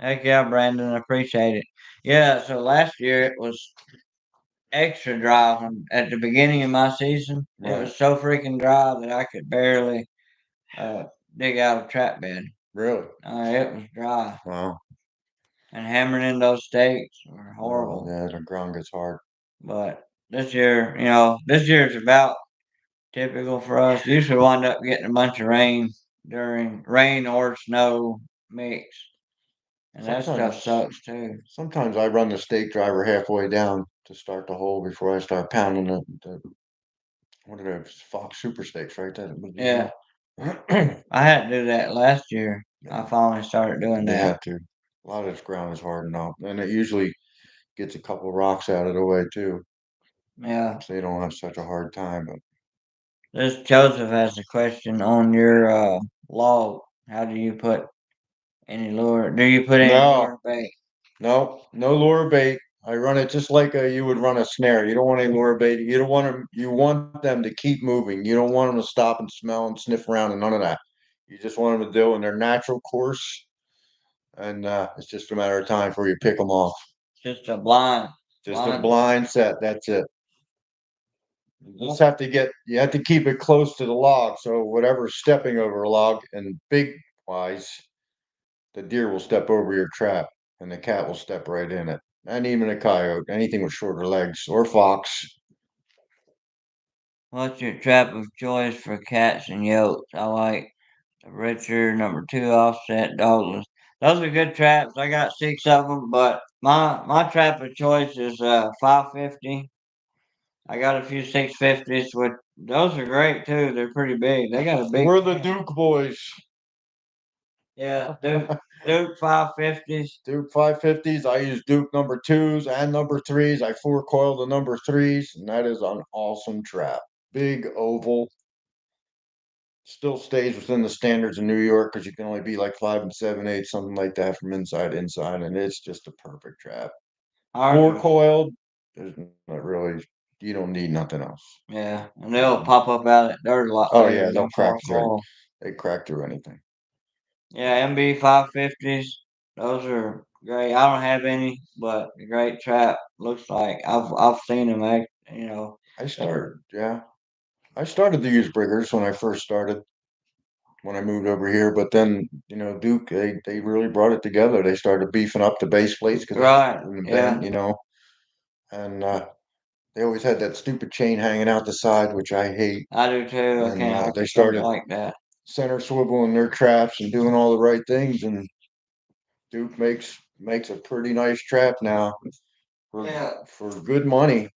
Heck yeah, Brandon. I appreciate it. Yeah, so last year it was extra dry at the beginning of my season. It Right. was so freaking dry that I could barely dig out a trap bed. Really? It was dry, Wow. and hammering in those stakes were Oh, horrible. yeah, the ground gets hard. But this year, this year's about typical for us. Usually wind up getting a bunch of rain during rain or snow mix. And that stuff Sometimes, sucks too. sometimes I run the stake driver halfway down to start the hole before I start pounding the what are those Fox Super Steaks, right? That what you Yeah. do. I had to do that last year. I finally started doing You that. have to. A lot of this ground is hard enough, and it usually gets a couple rocks out of the way too, Yeah. so you don't have such a hard time. But This Joseph has a question on your log. How do you put any lure? Do you put any no, lure bait? no, no lure bait. I run it just like you would run a snare. You don't want any lure bait. You don't want them. You want them to keep moving. You don't want them to stop and smell and sniff around and none of that. You just want them to do in their natural course, and it's just a matter of time before you pick them off. Just a blind. Just a Blind. blind set. That's it. You just have to you have to keep it close to the log. So whatever's stepping over a log and big wise, the deer will step over your trap and the cat will step right in it. And even a coyote, anything with shorter legs or fox. What's your trap of choice for cats and yotes? I like the Richard #2 offset dogless. Those are good traps. I got 6 of them, but my trap of choice is 550. I got a few 650s, which those are great too. They're pretty big. They got a big. We're the Duke boys. Yeah, Duke 550s. Duke 550s. I use Duke number 2s and number 3s. I four coil the number 3s, and that is an awesome trap. Big oval, still stays within the standards of New York because you can only be like 5 7/8, something like that from inside to inside, and it's just a perfect trap. Ours Four are, coiled, there's not really, you don't need nothing else. yeah, and they'll pop up out of dirt a lot Oh better yeah, they'll than crack four through. coil. They crack through anything. Yeah, MB 550s. Those are great. I don't have any, but a great trap. Looks like I've seen them. I They're started, yeah, I started to use Briggers when I first started when I moved over here, but then Duke they really brought it together. They started beefing up the base plates because that's right. in the Yeah, bend, and they always had that stupid chain hanging out the side, which I hate. I do too. I And can't look they at something started like that. center swiveling their traps and doing all the right things, and Duke makes a pretty nice trap now Yeah, for good money.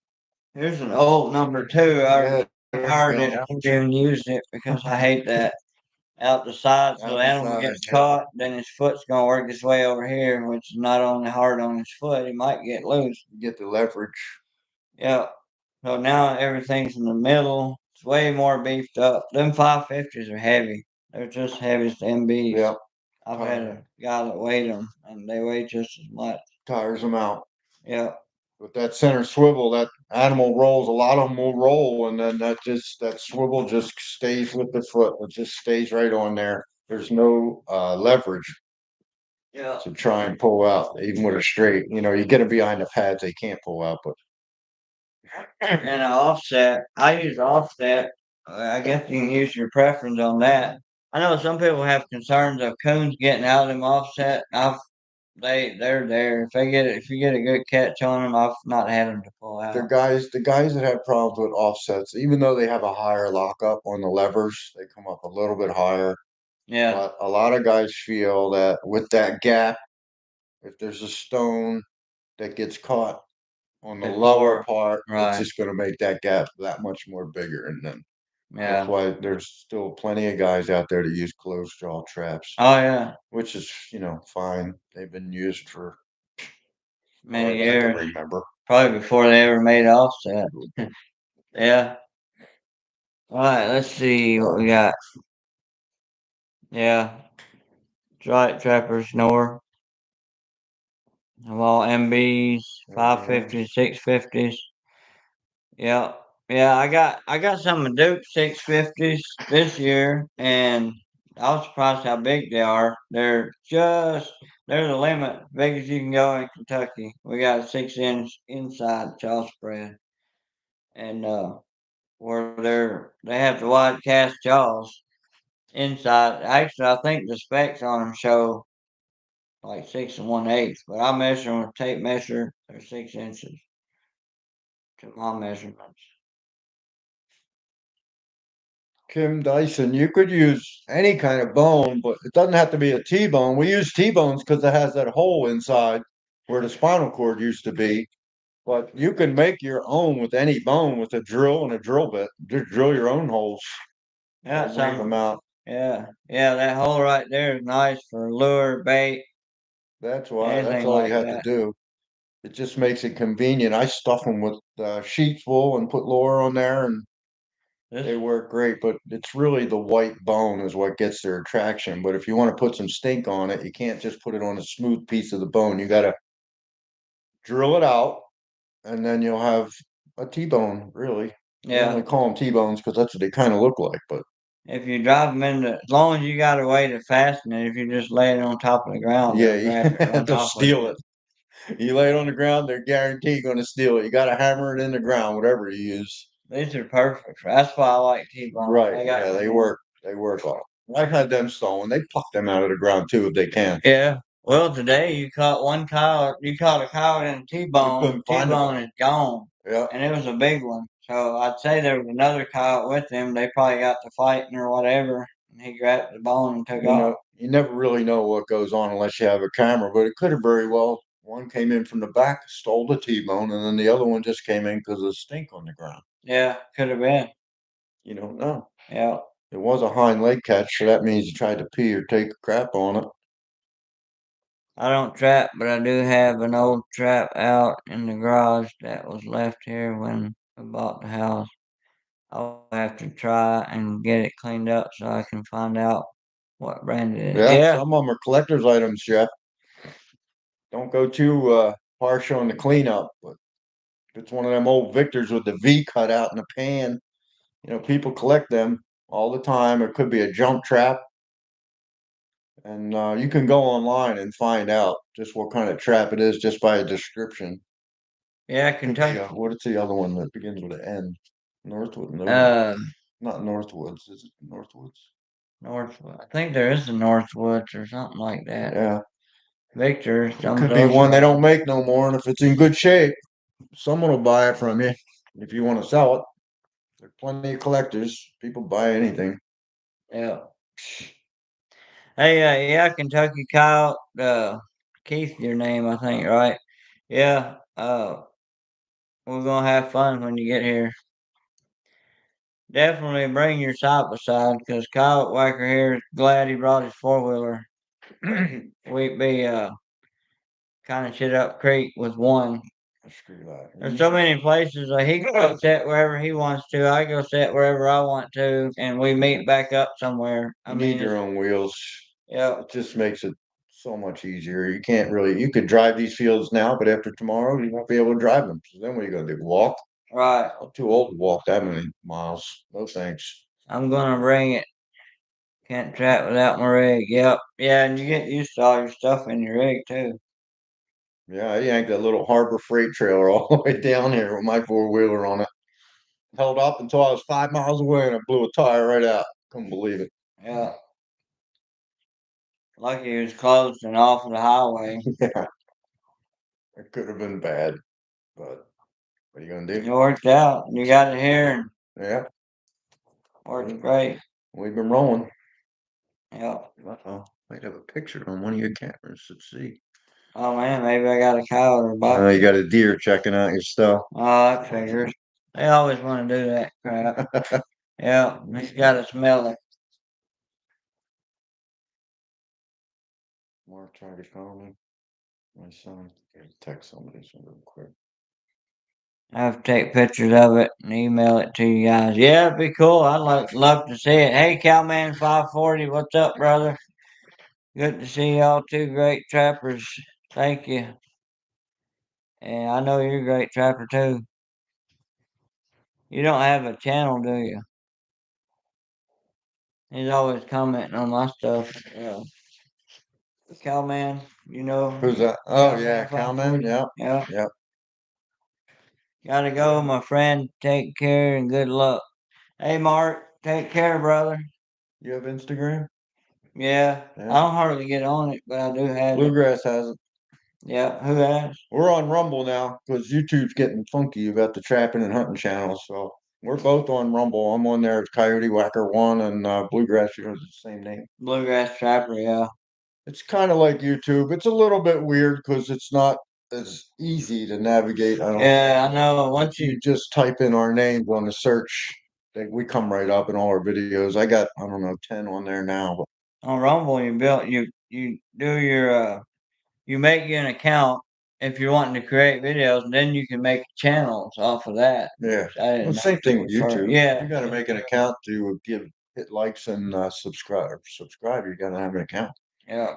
here's an old #2. Yeah, I there you retired go. it. I haven't even used it because I hate that out the side. So Out the the animal side, gets yeah. caught, then his foot's gonna work its way over here, which is not only hard on his foot, he might get loose. You get the leverage. Yeah. So now everything's in the middle. It's way more beefed up. Them 550s are heavy. They're just heavy as the MBs. Yeah, I've had tire, a guy that weighed them, and they weigh just as much. tires them out. Yeah. With that center swivel, that animal rolls. A lot of them will roll, and then that swivel just stays with the foot. It just stays right on there. There's no leverage Yeah. to try and pull out, even with a straight. You get them behind the pads, they can't pull out. But And an offset. I use offset. I guess you can use your preference on that. I know some people have concerns of coons getting out of them offset. They're there. If you get a good catch on them, I've not had them to pull out. the guys that have problems with offsets, even though they have a higher lockup on the levers, they come up a little bit higher. Yeah, But a lot of guys feel that with that gap, if there's a stone that gets caught on the lower before part, it's right. just going to make that gap that much more bigger. And then that's Yeah. why there's still plenty of guys out there that use closed jaw traps, Oh yeah. which is, fine. They've been used for far Many as I can years. remember. Probably before they ever made offset. Yeah. All right. Let's see what we got. Yeah. Trappers Snore. Of all MBs, Yeah. 550s, 650s. Yeah. Yeah, I got some of Duke 650s this year, and I was surprised how big they are. They're the limit, big as you can go in Kentucky. We got a 6-inch inside chaw spread, and where they have the wide cast jaws. inside. Actually, I think the specs on them show like 6 1/8, but I measure them with a tape measure. They're 6 inches to my measurements. Kim Dyson, you could use any kind of bone, but it doesn't have to be a T-bone. We use T-bones because it has that hole inside where the spinal cord used to be. But you can make your own with any bone with a drill and a drill bit. Just drill your own holes. Yeah, Ream them out. yeah, that hole right there is nice for lure, bait, That's why. That's anything all you like have to that. do. It just makes it convenient. I stuff them with sheep's wool and put lure on there, and they This, work great. But it's really the white bone is what gets their attraction. But if you want to put some stink on it, you can't just put it on a smooth piece of the bone. You got to drill it out, and then you'll have a T-bone. Really, we only yeah, call them T-bones because that's what they kind of look like. But if you drop them as long as you got a way to fasten it, if you just lay it on top of the ground, yeah, they'll grab it, run they'll off with steal it. it. You lay it on the ground, they're guaranteed going to steal it. You got to hammer it in the ground, whatever you use. These are perfect. That's why I like T-bone. Right. They got Yeah, they some. work. They work all. I've had them stolen. They pluck them out of the ground too if they can. Yeah. Well, today you caught one coyote. You caught a coyote in a We T-bone. couldn't find them. T-bone is gone, Yeah. and it was a big one. So I'd say there was another coyote with him. They probably got to fighting or whatever, and he grabbed the bone and took off. You never really know what goes on unless you have a camera, but it could have very well. One came in from the back, stole the T-bone, and then the other one just came in because of the stink on the ground. Yeah, could have been. You don't know. Yeah. It was a hind leg catch, so that means you tried to pee or take a crap on it. I don't trap, but I do have an old trap out in the garage that was left here when I bought the house. I'll have to try and get it cleaned up so I can find out what brand it is. Yeah, Yeah, some of them are collector's items, Jeff. Don't go too harsh on the cleanup, but if it's one of them old Victors with the V cut out in the pan, people collect them all the time. It could be a jump trap, and you can go online and find out just what kind of trap it is just by a description. yeah, I think the, Kentucky. what is the other one that begins with an N? Northwood? No, Uh, not Northwoods. Is it Northwoods? Northwood. I think there is a Northwoods or something like that. Yeah, Victor, it some of could be those one they are. don't make no more, and if it's in good shape, someone will buy it from you if you want to sell it. There are plenty of collectors. People buy anything. Yeah. Hey, yeah, Kentucky Kyle. Keith, your name, I think, right? Yeah. We're gonna have fun when you get here. Definitely bring your side by side because Coyote Wacker here is glad he brought his 4-wheeler. We'd be kind of shit up creek with one. Screw that. There's so many places he can go sit wherever he wants to. I go sit wherever I want to, and we meet back up somewhere. I You mean, need your own wheels. yeah, It just makes it so much easier. You can't really, you could drive these fields now, but after tomorrow, you won't be able to drive them. So then what are you going to do? Walk? right. I'm too old to walk that many miles. No thanks. I'm gonna bring it. Can't trap without my rig. Yep. Yeah, and you get used to all your stuff in your rig too. Yeah, I yanked that little Harbor Freight trailer all the way down here with my four-wheeler on it. Held up until I was 5 miles away and I blew a tire right out. Couldn't believe it. Yeah. Lucky it was closed and off of the highway. Yeah, it could have been bad, but what are you going to It do? worked out. You got it here and Yeah, worked great. we've been rolling. Yeah. Uh-oh, might have a picture on one of your cameras. Let's see. Oh man, maybe I got a cow or a buck. You got a deer checking out your stuff. Oh, that figures. They always want to do that crap. Yeah, he's got to smell it. Mark tried to call me. My son. Text somebody so real quick. I have to take pictures of it and email it to you guys. Yeah, it'd be cool. I'd love to see it. Hey, Cowman 540, what's up, brother? Good to see y'all two great trappers. Thank you. And I know you're a great trapper too. You don't have a channel, do you? He's always commenting on my stuff. Yeah. Cowman, you know. Who's that? Oh yeah, Cowman. Yeah, Yeah. yeah. Gotta go, my friend. Take care and good luck. Hey, Mark. Take care, brother. You have Instagram? Yeah, Yeah. I don't hardly get on it, but I do have it. Bluegrass has it. Yeah, who has? We're on Rumble now because YouTube's getting funky. You got the trapping and hunting channels, so we're both on Rumble. I'm on there as Coyote Wacker one, and Bluegrass, the same name. Bluegrass Trapper, yeah. It's kind of like YouTube. It's a little bit weird because it's not as easy to navigate. I don't. Yeah, I know. Once You you just type in our names on the search, we come right up in all our videos. I got, I don't know, 10 on there now. But on Rumble, you do your you make you an account if you're wanting to create videos, and then you can make channels off of that. yeah, I didn't well, know same thing with before. YouTube. Yeah, You got to make an account to hit likes and subscribe. Subscribe. You got to have an account. yeah.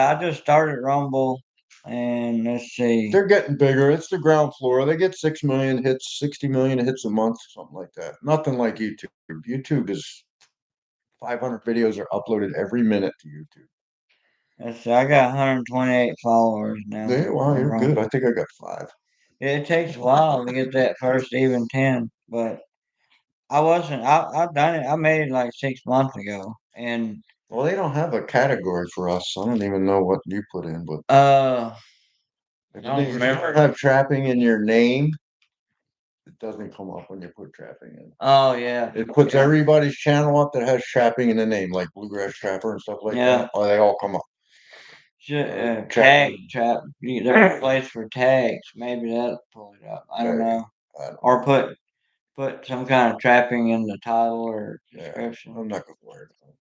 I just started Rumble, and let's see. They're getting bigger. It's the ground floor. They get 6 million hits, 60 million hits a month, something like that. Nothing like YouTube. YouTube is 500 videos are uploaded every minute to YouTube. Let's see. I got 128 followers now. Yeah, wow, on you're good. Rumble. I think I got 5. It takes a while to get that first even 10, but I wasn't. I've done it. I made it like 6 months ago, and Well, they don't have a category for us. I don't even know what you put in, but I don't if you remember. don't have trapping in your name, it doesn't come up when you put trapping in. Oh yeah, It puts yeah, everybody's channel up that has trapping in the name, like Bluegrass Trapper and stuff like yeah. that. Oh, they all come up. Tag Trapping. trap. There's a place for tags. Maybe that'll pull it up. I don't Maybe. know. I don't Or know. put some kind of trapping in the title or Yeah, description. I'm not gonna worry about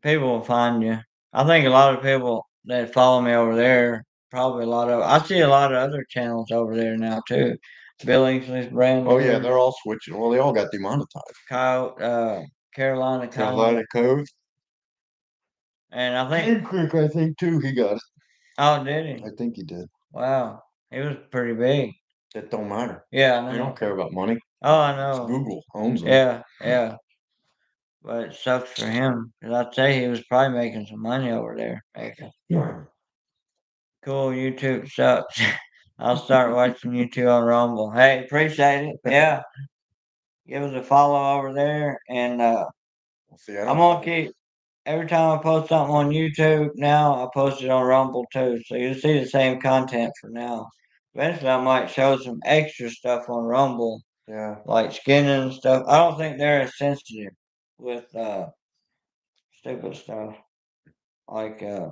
People will find you. I think a lot of people that follow me over there, probably a lot of. I see a lot of other channels over there now too. Billingsley's brand it. Oh yeah, new. they're all switching. Well, they all got demonetized. Coyote, Carolina Coyote, Carolina Code. and I think. Cave Creek, I think too. He got it. Oh, did he? I think he did. Wow, he was pretty big. That don't matter. Yeah, I They know. don't care about money. Oh, I It's know. Google owns them. Yeah, yeah. But it sucks for him because I'd say he was probably making some money over there. Yeah. Cool, YouTube sucks. I'll start watching YouTube on Rumble. Hey, appreciate it. Yeah, give us a follow over there, and See, I I'm don't. gonna keep every time I post something on YouTube. Now I post it on Rumble too, so you'll see the same content for now. Eventually, I might show some extra stuff on Rumble, Yeah. like skinning and stuff. I don't think they're as sensitive with stupid stuff like I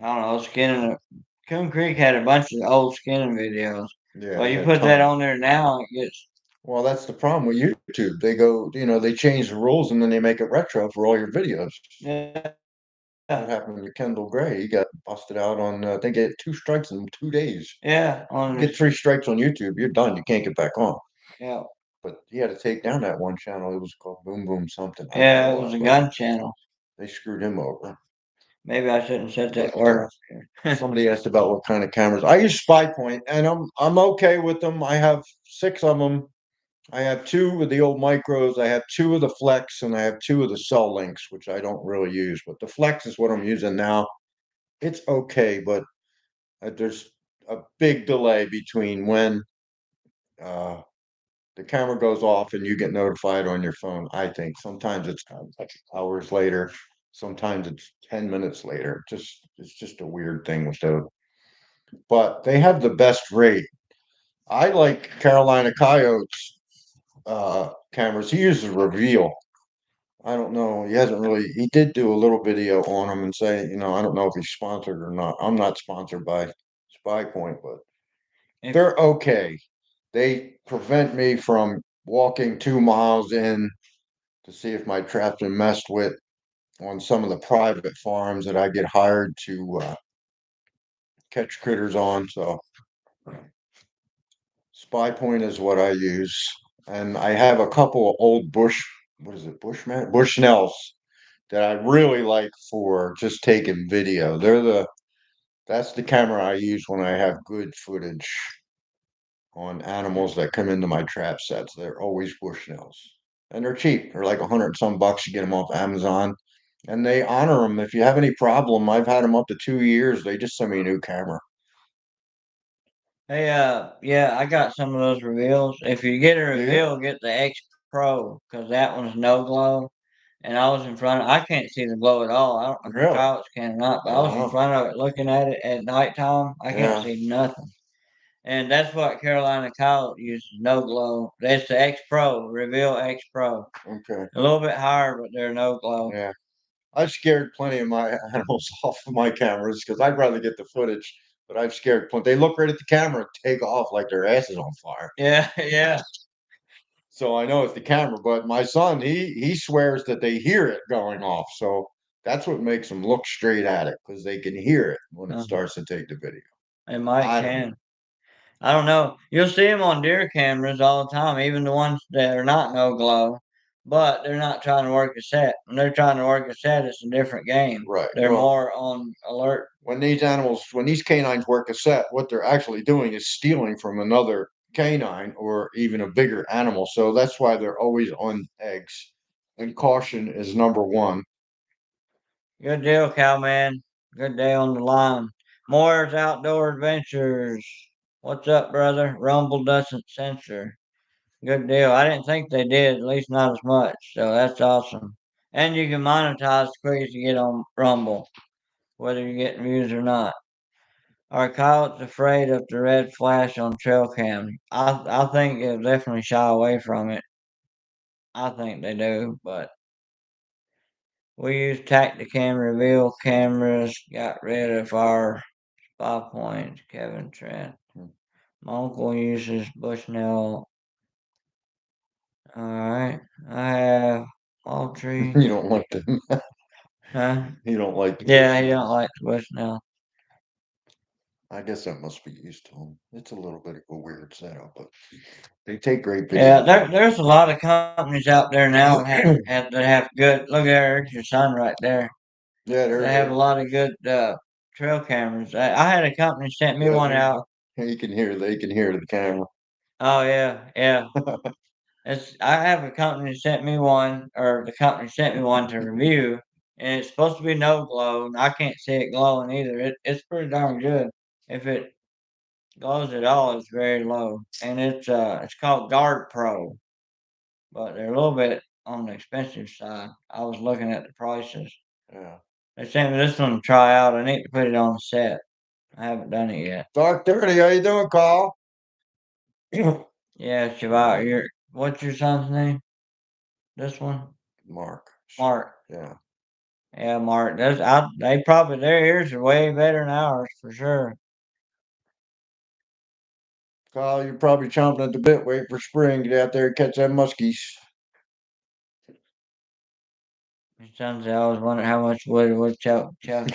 don't know, skinning. Coon Creek had a bunch of old skinning videos. Yeah. Well, They you had put that time. on there now, it gets Well, that's the problem with YouTube. They go, they change the rules and then they make it retro for all your videos. yeah, What happened to Kendall Gray? He got busted out on, I think, he had 2 strikes in 2 days. yeah You on get this, 3 strikes on YouTube, you're done. You can't get back on. yeah, But he had to take down that one channel. It was called Boom Boom something. I don't yeah. know It was what, a but gun channel. they screwed him over. Maybe I shouldn't have said that But word. somebody asked about what kind of cameras. I use Spy Point, and I'm okay with them. I have 6 of them. I have 2 of the old micros. I have 2 of the Flex, and I have 2 of the Cell Links, which I don't really use. But the Flex is what I'm using now. It's okay, but there's a big delay between when uh, the camera goes off and you get notified on your phone. I think sometimes it's like hours later, sometimes it's 10 minutes later. It's just a weird thing with those. But they have the best rate. I like Carolina Coyotes cameras. He uses Reveal. I don't know. He hasn't really. He did do a little video on them and say, I don't know if he's sponsored or not. I'm not sponsored by Spy Point, but If, they're okay. They prevent me from walking 2 miles in to see if my trap's been messed with on some of the private farms that I get hired to catch critters on. So Spy Point is what I use, and I have a couple of old bush. What is it? Bushman Bushnells that I really like for just taking video. That's the camera I use when I have good footage on animals that come into my trap sets. They're always Bushnells. And they're cheap. They're like 100 some bucks. You get them off Amazon. And they honor them. If you have any problem, I've had them up to 2 years. They just send me a new camera. hey, yeah, I got some of those reveals. If you get a Do you? reveal, get the X Pro because that one's no glow. and I was in front. I can't see the glow at all. I don't know if the Really? coyotes can or not, but I was in Wow. front of it looking at it at nighttime. I can't Yeah. see nothing. And that's what Carolina Coyote uses, no glow. That's the X Pro, Reveal X Pro. Okay. A little bit higher, but they're no glow. Yeah. I've scared plenty of my animals off of my cameras because I'd rather get the footage, but I've scared plenty. They look right at the camera and take off like their ass is on fire. Yeah, yeah. So I know it's the camera, but my son, he swears that they hear it going off. So that's what makes them look straight at it because they can hear it when it Uh-huh. starts to take the video. They might I don't know. can. I don't know. You'll see them on deer cameras all the time, even the ones that are not no glow, but they're not trying to work a set. When they're trying to work a set, it's a different game. Right. They're Well, more on alert. when these canines work a set, what they're actually doing is stealing from another canine or even a bigger animal. So that's why they're always on eggs. And caution is number one. Good deal, cowman. Good day on the line. Moore's Outdoor Adventures. What's up, brother? Rumble doesn't censor. Good deal. I didn't think they did, at least not as much. So that's awesome. And you can monetize as quick as you get on Rumble, whether you're getting views or not. Are coyotes afraid of the red flash on trail cam? I think they'll definitely shy away from it. I think they do, but we use Tacticam reveal cameras, got rid of our 5 points, Kevin Trent. My uncle uses Bushnell. Alright. I have all tree. You don't like them. Huh? You don't like the Yeah, he Bushnell. don't like the Bushnell. I guess that must be used to them. It's a little bit of a weird setup, but they take great Yeah, videos. there's a lot of companies out there now that have good. Look at there's your son right there. Yeah, there They it have is. a lot of good trail cameras. I had a company sent me Yeah, one there you out. go. You can hear. They can hear the camera. Oh yeah, yeah. I have a company sent me one, or the company sent me one to review, and it's supposed to be no glow. And I can't see it glowing either. It's pretty darn good. If it glows at all, it's very low, and it's called Guard Pro, but they're a little bit on the expensive side. I was looking at the prices. Yeah. They sent me this one to try out. I need to put it on the set. I haven't done it yet. Dark 30, how you doing, Carl? Yeah, Shabbat, what's your son's name? This one? Mark. Mark. Yeah. Yeah, Mark. They probably their ears are way better than ours for sure. Carl, you're probably chomping at the bit, waiting for spring. Get out there and catch them muskies. My son's always wondering how much wood would choke. Yeah.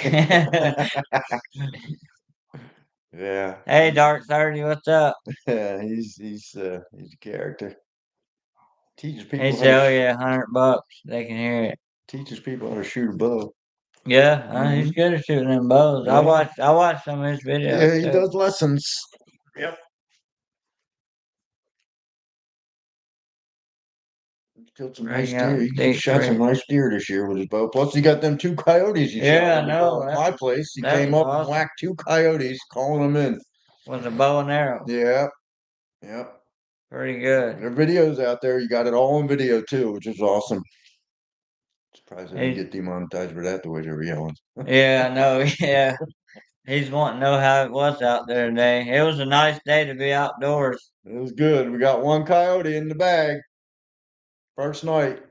Hey, Dark 30, what's up? Yeah, he's a character. Teaches He people how to said, "Oh yeah, $100. They can hear it." teaches people how to shoot a bow. Yeah, he's Hmm. good at shooting them bows. Yeah. I watched some of his videos Yeah, he too. does lessons. Yep. Killed some nice Bring out deer. the He deep shot some creek. nice deer this year with his bow. Plus, he got them two coyotes he shot Yeah, I when he know. brought them to my place. He That came was up and awesome. whacked two coyotes, calling them in. Was a bow and arrow. Yeah, yeah. Pretty good. There are videos out there. You got it all on video too, which is awesome. Surprised I didn't He, get demonetized for that the way they were yelling. yeah, I know. Yeah, he's wanting to know how it was out there today. It was a nice day to be outdoors. It was good. We got one coyote in the bag. First night.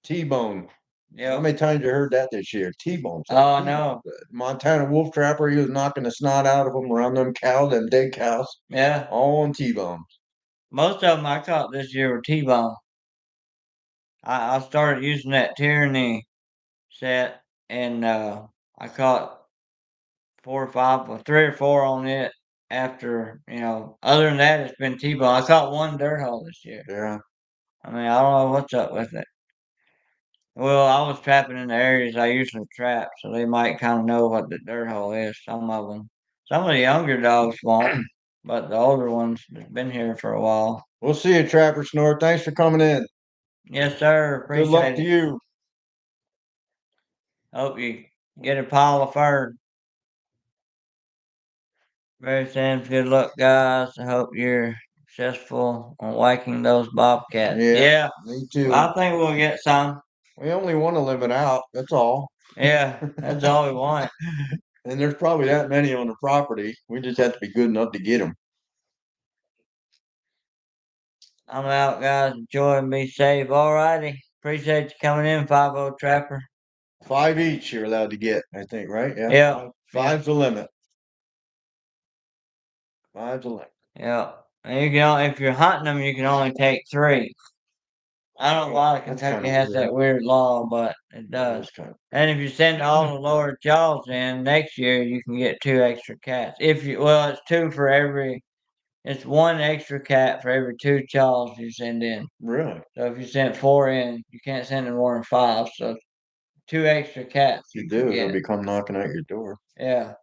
T-bone. How Yep. many times you heard that this year? T-bone. Said Oh T-bone. no. Montana wolf trapper. He was knocking the snot out of them around them cows, them dead cows. Yeah. All on T-bone. Most of them I caught this year were T-bone. I started using that tyranny set, and I caught 4 or 5, or 3 or 4 on it. After other than that, it's been T-bone. I caught one dirt hole this year. Yeah. I mean, I don't know what's up with it. Well, I was trapping in the areas I usually trap, so they might kind of know what the dirt hole is. Some of them, some of the younger dogs won't, but the older ones have been here for a while. We'll see you, Trapper Snore. Thanks for coming in. Yes, sir. Good luck Appreciate to it. you. Hope you get a pile of fur. Very Sam's good luck, guys. I hope you're successful on whacking those bobcats. Yeah, Yeah, me too. I think we'll get some. We only want to limit out. That's all. Yeah, that's all we want. And there's probably that many on the property. We just have to be good enough to get them. I'm out, guys. Enjoy and be safe. All righty. Appreciate you coming in, 5-0 Trapper. 5 each you're allowed to get, I think, right? Yeah. Yeah. Five's the limit. Five's the limit. Yeah. And you can only, if you're hunting them, you can only take 3. I don't know why Kentucky has that weird law, but it does. And if you send all the lower jaws in next year, you can get 2 extra cats. It's 2 for every. It's 1 extra cat for every 2 jaws you send in. Really? So if you send 4 in, you can't send in more than 5. So 2 extra cats. You do, they'll be come knocking at your door. Yeah.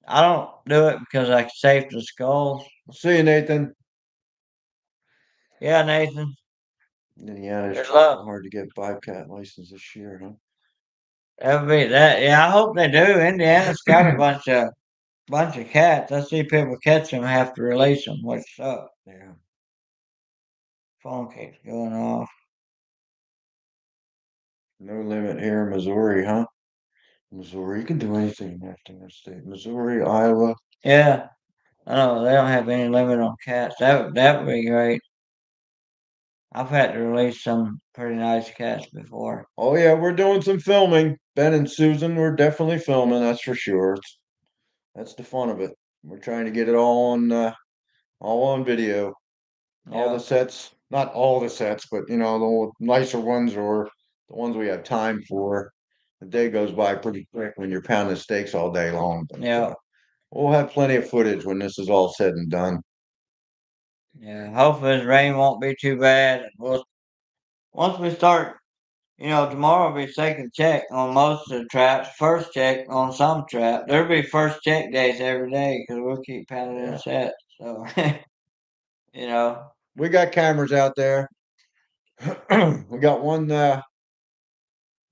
I don't do it because I save the skulls. See you, Nathan. Yeah, Nathan. Indiana's hard to get bobcat license this year, huh? That would be that. Yeah, I hope they do. Indiana's got a bunch of cats. I see people catch them and have to release them, which sucks. Yeah. Phone keeps going off. No limit here in Missouri, huh? Missouri, you can do anything after that state. Missouri, Iowa. Yeah, I know they don't have any limit on cats. That would be great. I've had to release some pretty nice cats before. Oh yeah, we're doing some filming. Ben and Susan, we're definitely filming. That's for sure. That's the fun of it. We're trying to get it all on video. All the sets, not all the sets, but the nicer ones or the ones we have time for. The day goes by pretty quick when you're pounding steaks all day long. But, we'll have plenty of footage when this is all said and done. Yeah, hopefully this rain won't be too bad. Once we start, tomorrow will be second check on most of the traps, first check on some traps. There'll be first check days every day because we'll keep pounding in sets. So, we got cameras out there. We got one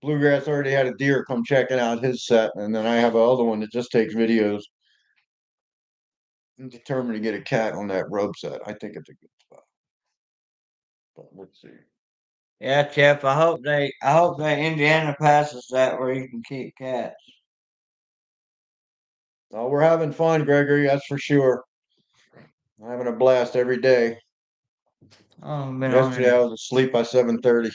Bluegrass already had a deer come checking out his set, and then I have another one that just takes videos. I'm determined to get a cat on that rope set. I think it's a good spot. But let's see. Yeah, Chef. I hope that Indiana passes that where you can keep cats. Oh, we're having fun, Gregory. That's for sure. I'm having a blast every day. Oh, Yesterday I was asleep by 7:30.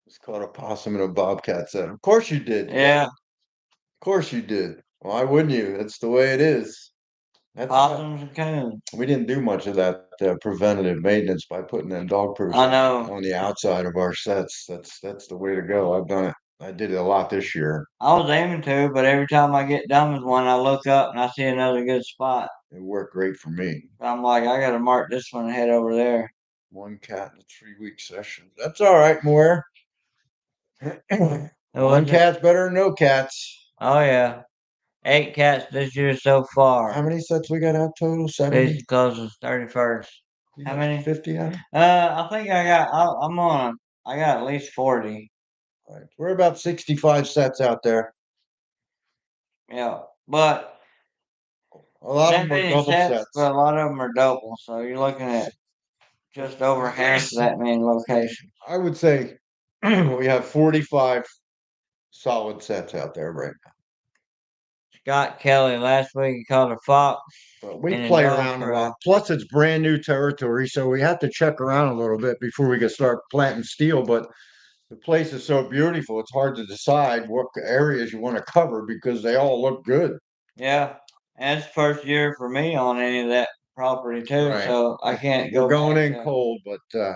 Just caught a possum and a bobcat set. Of course you did. Yeah. Of course you did. Why wouldn't you? That's the way it is. Possums and coons. We didn't do much of that preventative maintenance by putting them dog proofs on the outside of our sets. That's the way to go. I've done it. I did it a lot this year. I was aiming to, but every time I get done with one, I look up and I see another good spot. It worked great for me. I'm like, I got to mark this one and head over there. 1 cat in a 3-week session. That's all right, Moore. 1 cat's better than no cats. Oh yeah, 8 cats this year so far. How many sets we got out total? 70. This closes 31st. How many? 50 out. I think I got. I got at least 40. Right. We're about 65 sets out there. Yeah, but a lot of them are double sets. But a lot of them are double. So you're looking at just over half of that many locations. I would say we have 45 solid sets out there right now. Scott Kelly last week he caught a fox. But we play around a lot. Plus, it's brand new territory, so we have to check around a little bit before we can start planting steel. But the place is so beautiful; it's hard to decide what areas you want to cover because they all look good. Yeah, and it's the first year for me on any of that property too, so I can't go. We're going in cold, but the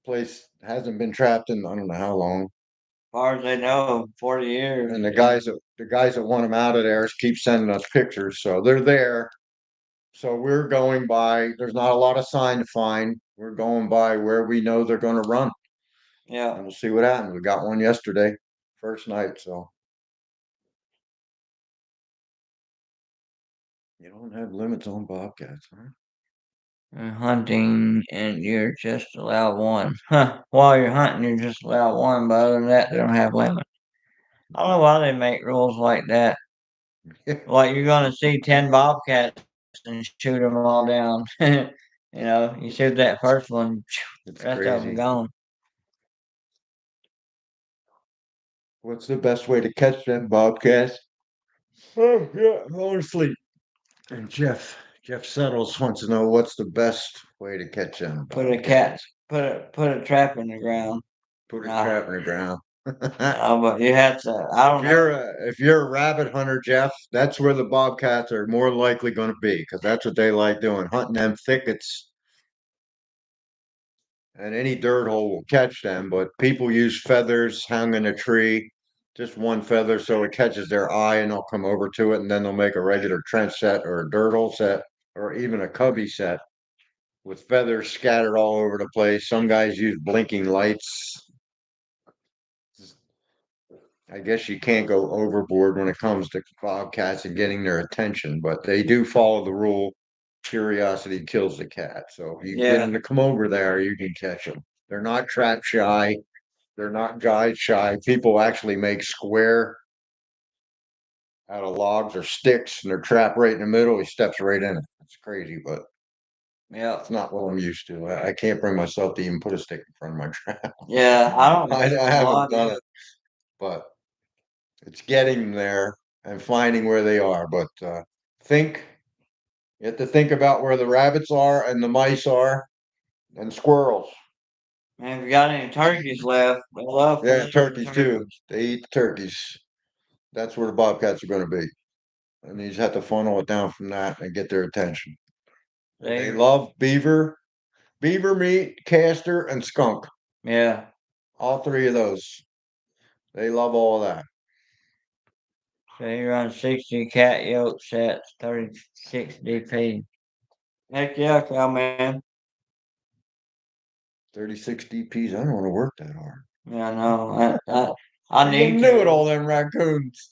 place hasn't been trapped in I don't know how long. As far as they know, 40 years. And the guys that want them out of there keep sending us pictures, so they're there. So we're going by. There's not a lot of sign to find. We're going by where we know they're going to run. Yeah, and we'll see what happens. We got one yesterday, first night, so. You don't have limits on bobcats, huh? Hunting and you're just allowed one. Huh. While you're hunting, you're just allowed one, but other than that, they don't have limits. I don't know why they make rules like that. Like you're going to see 10 bobcats and shoot them all down. You shoot that first one, It's rest of them crazy. gone. What's the best way to catch them bobcats? Oh yeah, I want to sleep. And Jeff Settles wants to know what's the best way to catch them Put a cat, bobcats. put a trap in the ground. Put a No, trap in the ground. no, but you have to. I don't know. If you're a rabbit hunter, Jeff, that's where the bobcats are more likely going to be because that's what they like doing, hunting them thickets, and any dirt hole will catch them. But people use feathers hung in a tree, just one feather, so it catches their eye, and they'll come over to it, and then they'll make a regular trench set or a dirt hole set or even a cubby set with feathers scattered all over the place. Some guys use blinking lights. I guess you can't go overboard when it comes to bobcats and getting their attention, but they do follow the rule. Curiosity kills the cat. So if you get Yeah, them to come over there, you can catch them. They're not trap shy. They're not guide shy. People actually make square out of logs or sticks and they're trapped right in the middle. He steps right in it. It's crazy, but yeah, it's not what I'm used to. I can't bring myself to even put a stick in front of my trap. yeah. I don't I know. haven't done it, but it's getting there and finding where they are. But think you have to think about where the rabbits are and the mice are and squirrels. Man, if you got any turkeys left, we love for Yeah, them turkeys too. turkeys. They eat the turkeys. That's where the bobcats are going to be. And you just have to funnel it down from that and get their attention. And they They, love beaver meat, castor, and skunk. yeah. All three of those. They love all of that. So you run 60 cat yolk sets, 36 DP. Heck yeah, cowman. 36 DPs. I don't want to work that hard. Yeah, no, I I need getting new at to. all them raccoons.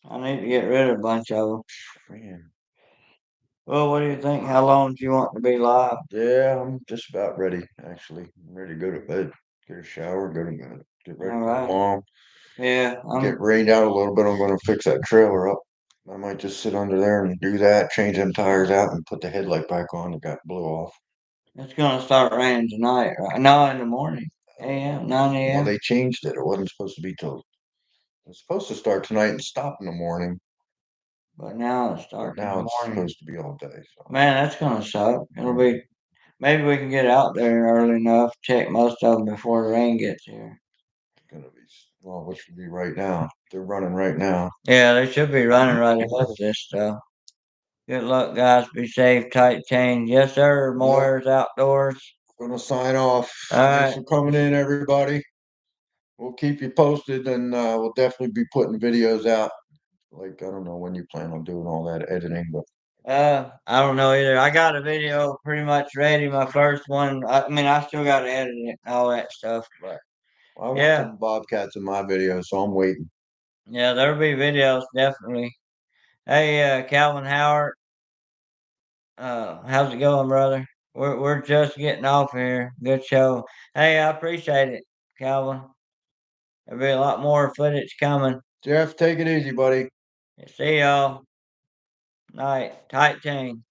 I need to get rid of a bunch of them. Man. Well, what do you think? How long do you want to be live? Yeah, I'm just about ready, actually. I'm ready to go to bed, get a shower, go to bed, get ready All for right. tomorrow. Yeah, Get rained out a little bit. I'm going to fix that trailer up. I might just sit under there and do that, change them tires out, and put the headlight back on that got blew off. it's gonna start raining tonight, right? No, in the morning. AM, 9 Well, AM. they changed it. It wasn't supposed to be till it was supposed to start tonight and stop in the morning, But now it's but starting in now the it's morning. supposed to be all day. So Man, that's gonna suck. It'll yeah, be maybe we can get out there early enough, check most of them before the rain gets here. it's gonna be well, what should be right now? They're running right now. Yeah, they should be running right ahead of this stuff. Good luck, guys. Be safe, tight chain. Yes, sir. Yep, Moyer's Outdoors. gonna sign off. All Thanks right. for coming in, everybody. We'll keep you posted, and we'll definitely be putting videos out. Like I don't know when you plan on doing all that editing, but I don't know either. I got a video pretty much ready. My first one. I mean, I still got to edit it and all that stuff. But I want yeah, some bobcats in my video, so I'm waiting. yeah, there'll be videos definitely. Hey, Calvin Howard. How's it going, brother? We're just getting off here. Good show. Hey, I appreciate it, Calvin. There'll be a lot more footage coming. Jeff, take it easy, buddy. See y'all. Night. Tight chain.